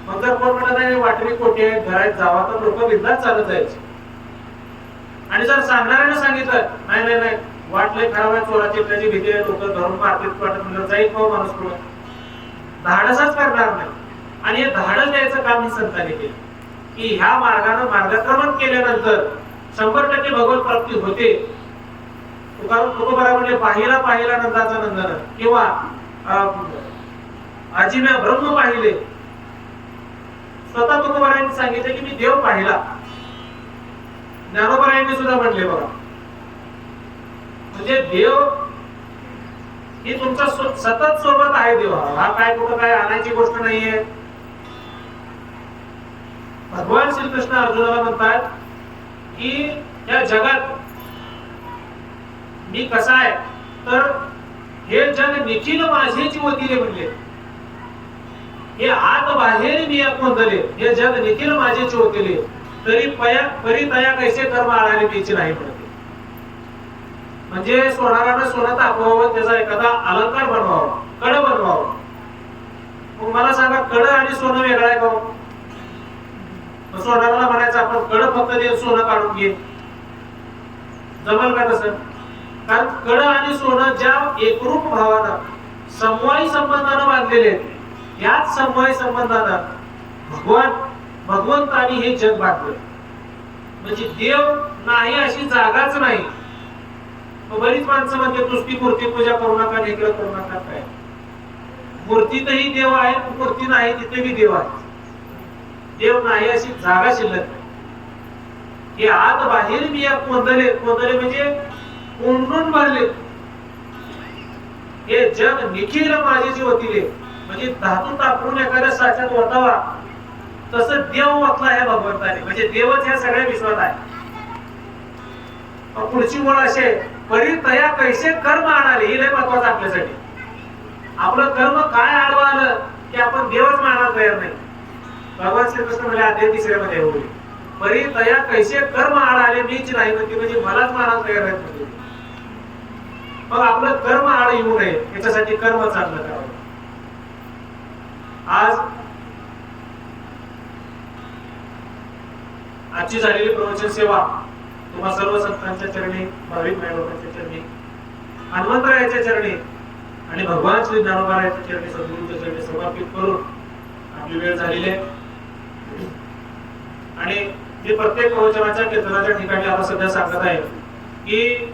मग जर कोण म्हणत नाही वाटेने कोठे घरात जावा, तर लोक बिंदास चालत जायचे. आणि जर सांगणाऱ्याने सांगितलं नाही नाही नाही वाट लय खराब आहे, चोराची त्याची भीती आहे, लोक धरून मारतील वाटत म्हणलं जाईल मग माणूस पुढे धाडसच करणार नाही. आणि हे धाडस द्यायचं काम ही संतांनी केलं की ह्या मार्गाने मार्गक्रमण केल्यानंतर 100% भगवत प्राप्ती होते. तुकोबरा म्हणजे पाहिला पाहिला नंदाचा नंदन, किंवा आजीम्या ब्रह्म पाहिले. स्वतः तुकोबरायांनी सांगितले की मी देव पाहिला. ज्ञानोबरायांनी सुद्धा म्हणले बघा, म्हणजे देव ही तुमच्या सतत सोबत आहे. देव हा काय कुठं काय आणायची गोष्ट नाहीये. भगवान श्रीकृष्ण अर्जुनाला म्हणतात की या जगात मी कसा आहे, तर हे जग निखिल माझेची वतीले म्हणले. हे आत बाहेर मी कोंदले, हे जग निखिल माझेची वतीले, तरी परी तया कैसे कर्म आळाले मीची नाही म्हणते. म्हणजे सोनारानं सोनं तापवावं, त्याचा एखादा अलंकार बनवावा, कड बनवावं. मग मला सांगा कड आणि सोनं वेगळं आहे का? सोनाराला म्हणायचं आपण कड फक्त दे, सोनं काढून घे, जमल का तसं? कारण कड आणि सोनं ज्या एकरूप भावानं समवायी संबंधानं बांधलेले आहेत, याच समवायी संबंधानं भगवंतानी हे जग बांधलं. म्हणजे देव नाही अशी जागाच नाही. बरीच माणसं म्हणते नुसती मूर्ती पूजा करू नका, इकडे करू नका. काय मूर्तीतही देव आहे, मूर्ती नाही तिथे बी देव आहे. देव नाही अशी जागा शिल्लक नाही. हे आत बाहेर मी या कोंदले म्हणजे कोंडून भरले. हे जग निखिल माझेची वतीले, म्हणजे धातू तापवून एखाद्या साच्यात ओतावा तसं देव ओतला आहे भगवंताने. म्हणजे देवच ह्या सगळ्या विश्वात आहे. पुढची ओळ असे परी तया कैसे कर्म आणाले, हे लय महत्वाचं आपल्यासाठी. आपलं कर्म काय आडवं आलं की आपण देवच मानायला तयार नाही. भगवान श्रीकृष्ण म्हणजे अध्याय 3 मध्ये होईल परी तया कैसे कर्म आणाले मीच नाही म्हणते, म्हणजे मलाच मानायला तयार नाही म्हणजे. मग आपलं कर्म आड येऊ नये याच्यासाठी कर्म चांगलं करावं. आज आजची झालेली प्रवचन सेवा तुम्हा सर्व संतांच्या चरणी, भाविक मायबापांच्या चरणी, हनुमंतरायाच्या चरणी आणि भगवान श्री ज्ञानोबारायाच्या चरणी, सद्गुरूंच्या चरणी समर्पित करून आपली वेळ झालेली आहे. आणि मी प्रत्येक प्रवचनाच्या कीर्तनाच्या ठिकाणी आता सध्या सांगत आहे की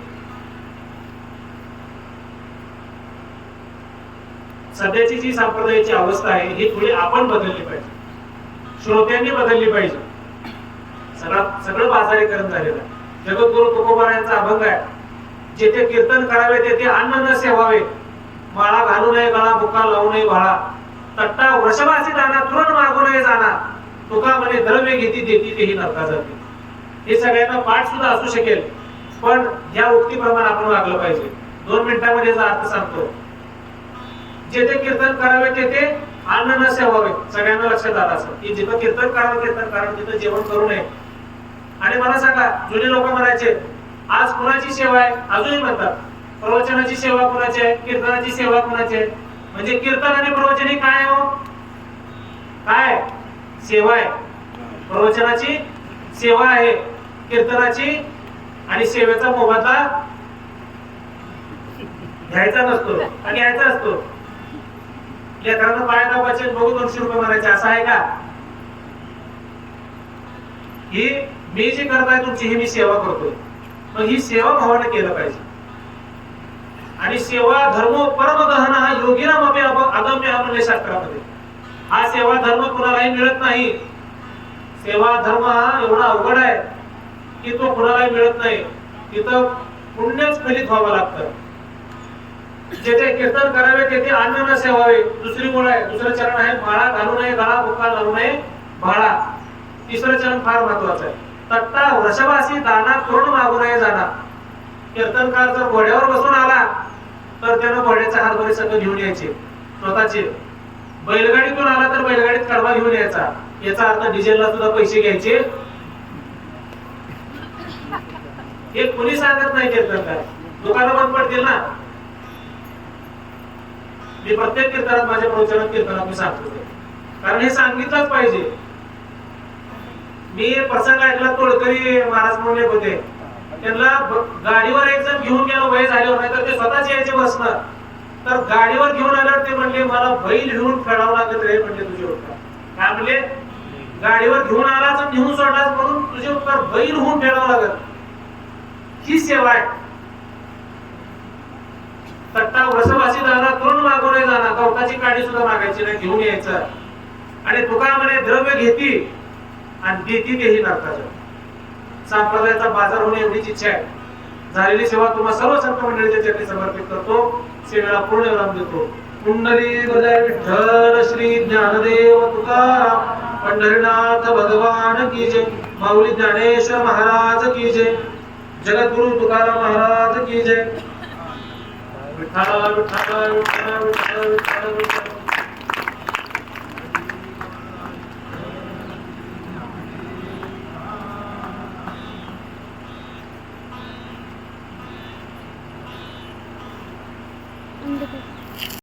सध्याची जी संप्रदायाची अवस्था आहे ही थोडी आपण बदलली पाहिजे, श्रोत्यांनी बदलली पाहिजे. सगळं बाजारीकरण झालेलं आहे. जगद्गुरु तुकोबारायांचा अभंग आहे, जेथे कीर्तन करावे तेथे अन्न न सेवावे, माळा घालू नये गळा, बुका लावू नये भाळा, तट्टा वृषभासी दाना तुरण मागू नये जाना, तुका म्हणे द्रव्य घेती देती तेही नरका जाते. हे सगळ्यांना पाठ सुद्धा असू शकेल, पण या उक्तीप्रमाणे आपण वागलं पाहिजे. 2 मिनिटांमध्ये याचा अर्थ सांगतो. जेथे कीर्तन करावे तेथे अन्न न सेवावे. सगळ्यांना लक्षात आलं असं की जिथं कीर्तन करावं तिथं जेवण करू नये. आणि मला सांगा, जुने लोक म्हणायचे आज कुणाची सेवा आहे, अजूनही म्हणतात प्रवचनाची सेवा कुणाची आहे, कीर्तनाची सेवा कुणाची आहे. म्हणजे कीर्तन आणि प्रवचन ही काय हो, काय सेवा आहे. प्रवचनाची सेवा आहे, कीर्तनाची आणि सेवेचा मोबदला घ्यायचा नसतो आणि घ्यायचा असतो. लेकरांना पाय दाबायचे, बघू 200 रुपये म्हणायचे, असं आहे का? ही मी जी करत आहे तुमची, ही मी सेवा करतोय. मग ही सेवा भावाने केलं पाहिजे. आणि सेवा धर्म परम गहन हा योगीनाम अगम्य म्हणले शास्त्रामध्ये. हा सेवा धर्म कुणालाही मिळत नाही. सेवा धर्म हा एवढा अवघड आहे की तो कुणालाही मिळत नाही. तिथं पुण्यच फलित व्हावं लागतं. जेथे कीर्तन करावे तेथे अन्न न सेवावे. दुसरी गोळ आहे, दुसरं चरण आहे, माळा घालू नये गळा, बुका लावू नये भाळा. तिसरं चरण फार महत्वाचं आहे, तट्टा वृषभासी दाना तोरण मागू नये जाना. कीर्तनकार जर घोड्यावर बसून आला तर त्यानं घोड्याचा हातभरे सगळं घेऊन यायचे स्वतःचे. बैलगाडीतून आला तर बैलगाडीत कडवा घेऊन यायचा. याचा अर्थ डिझेलला सुद्धा पैसे घ्यायचे. हे कोणी सांगत नाही. कीर्तनकार दुकानं बंद पडतील ना. मी प्रत्येक कीर्तनात, माझ्या प्रवचनात कीर्तनात मी सांगतो, कारण हे सांगितलंच पाहिजे. मी प्रसंग ऐकला, तोडकरी महाराज म्हणून एक होते, त्यांना गाडीवर एक जण घेऊन गेलो वय झाल्यावर, नाही तर ते स्वतःच यायचे बसणं. तर गाडीवर घेऊन आल्यावर ते म्हणले मला बैल घेऊन फेडावं लागत रे. म्हणले तुझे उपकार काय? म्हणले गाडीवर घेऊन आलाच आणि घेऊन सोडलाच म्हणून तुझे उपकार बैल होऊन फेडावं लागत. ही सेवा आहे. तट्टा वृषभासी दाना तरुण मागू नये जाणार. गवताची काडी सुद्धा मागायची नाही, घेऊन यायचं. आणि तुका म्हणे द्रव्य घेती आणि देती तेही नरकाचं. संप्रदायाचा बाजार होणे एवढीच इच्छा आहे. झालेली सेवा तुम्हा सर्व संत मंडळीच्या चरणी समर्पित करतो. सेवेला पूर्ण विराम देतो. कुंडली गजाय विठ्ठल श्री ज्ञानदेव तुकाराम पंढरीनाथ भगवान की जय. माऊली ज्ञानेश्वर महाराज की जय. जगद्गुरु तुकाराम महाराज की जय. विठ्ठल विठ्ठल विठ्ठल विठ्ठल विठ्ठल विठ्ठल. Indicator.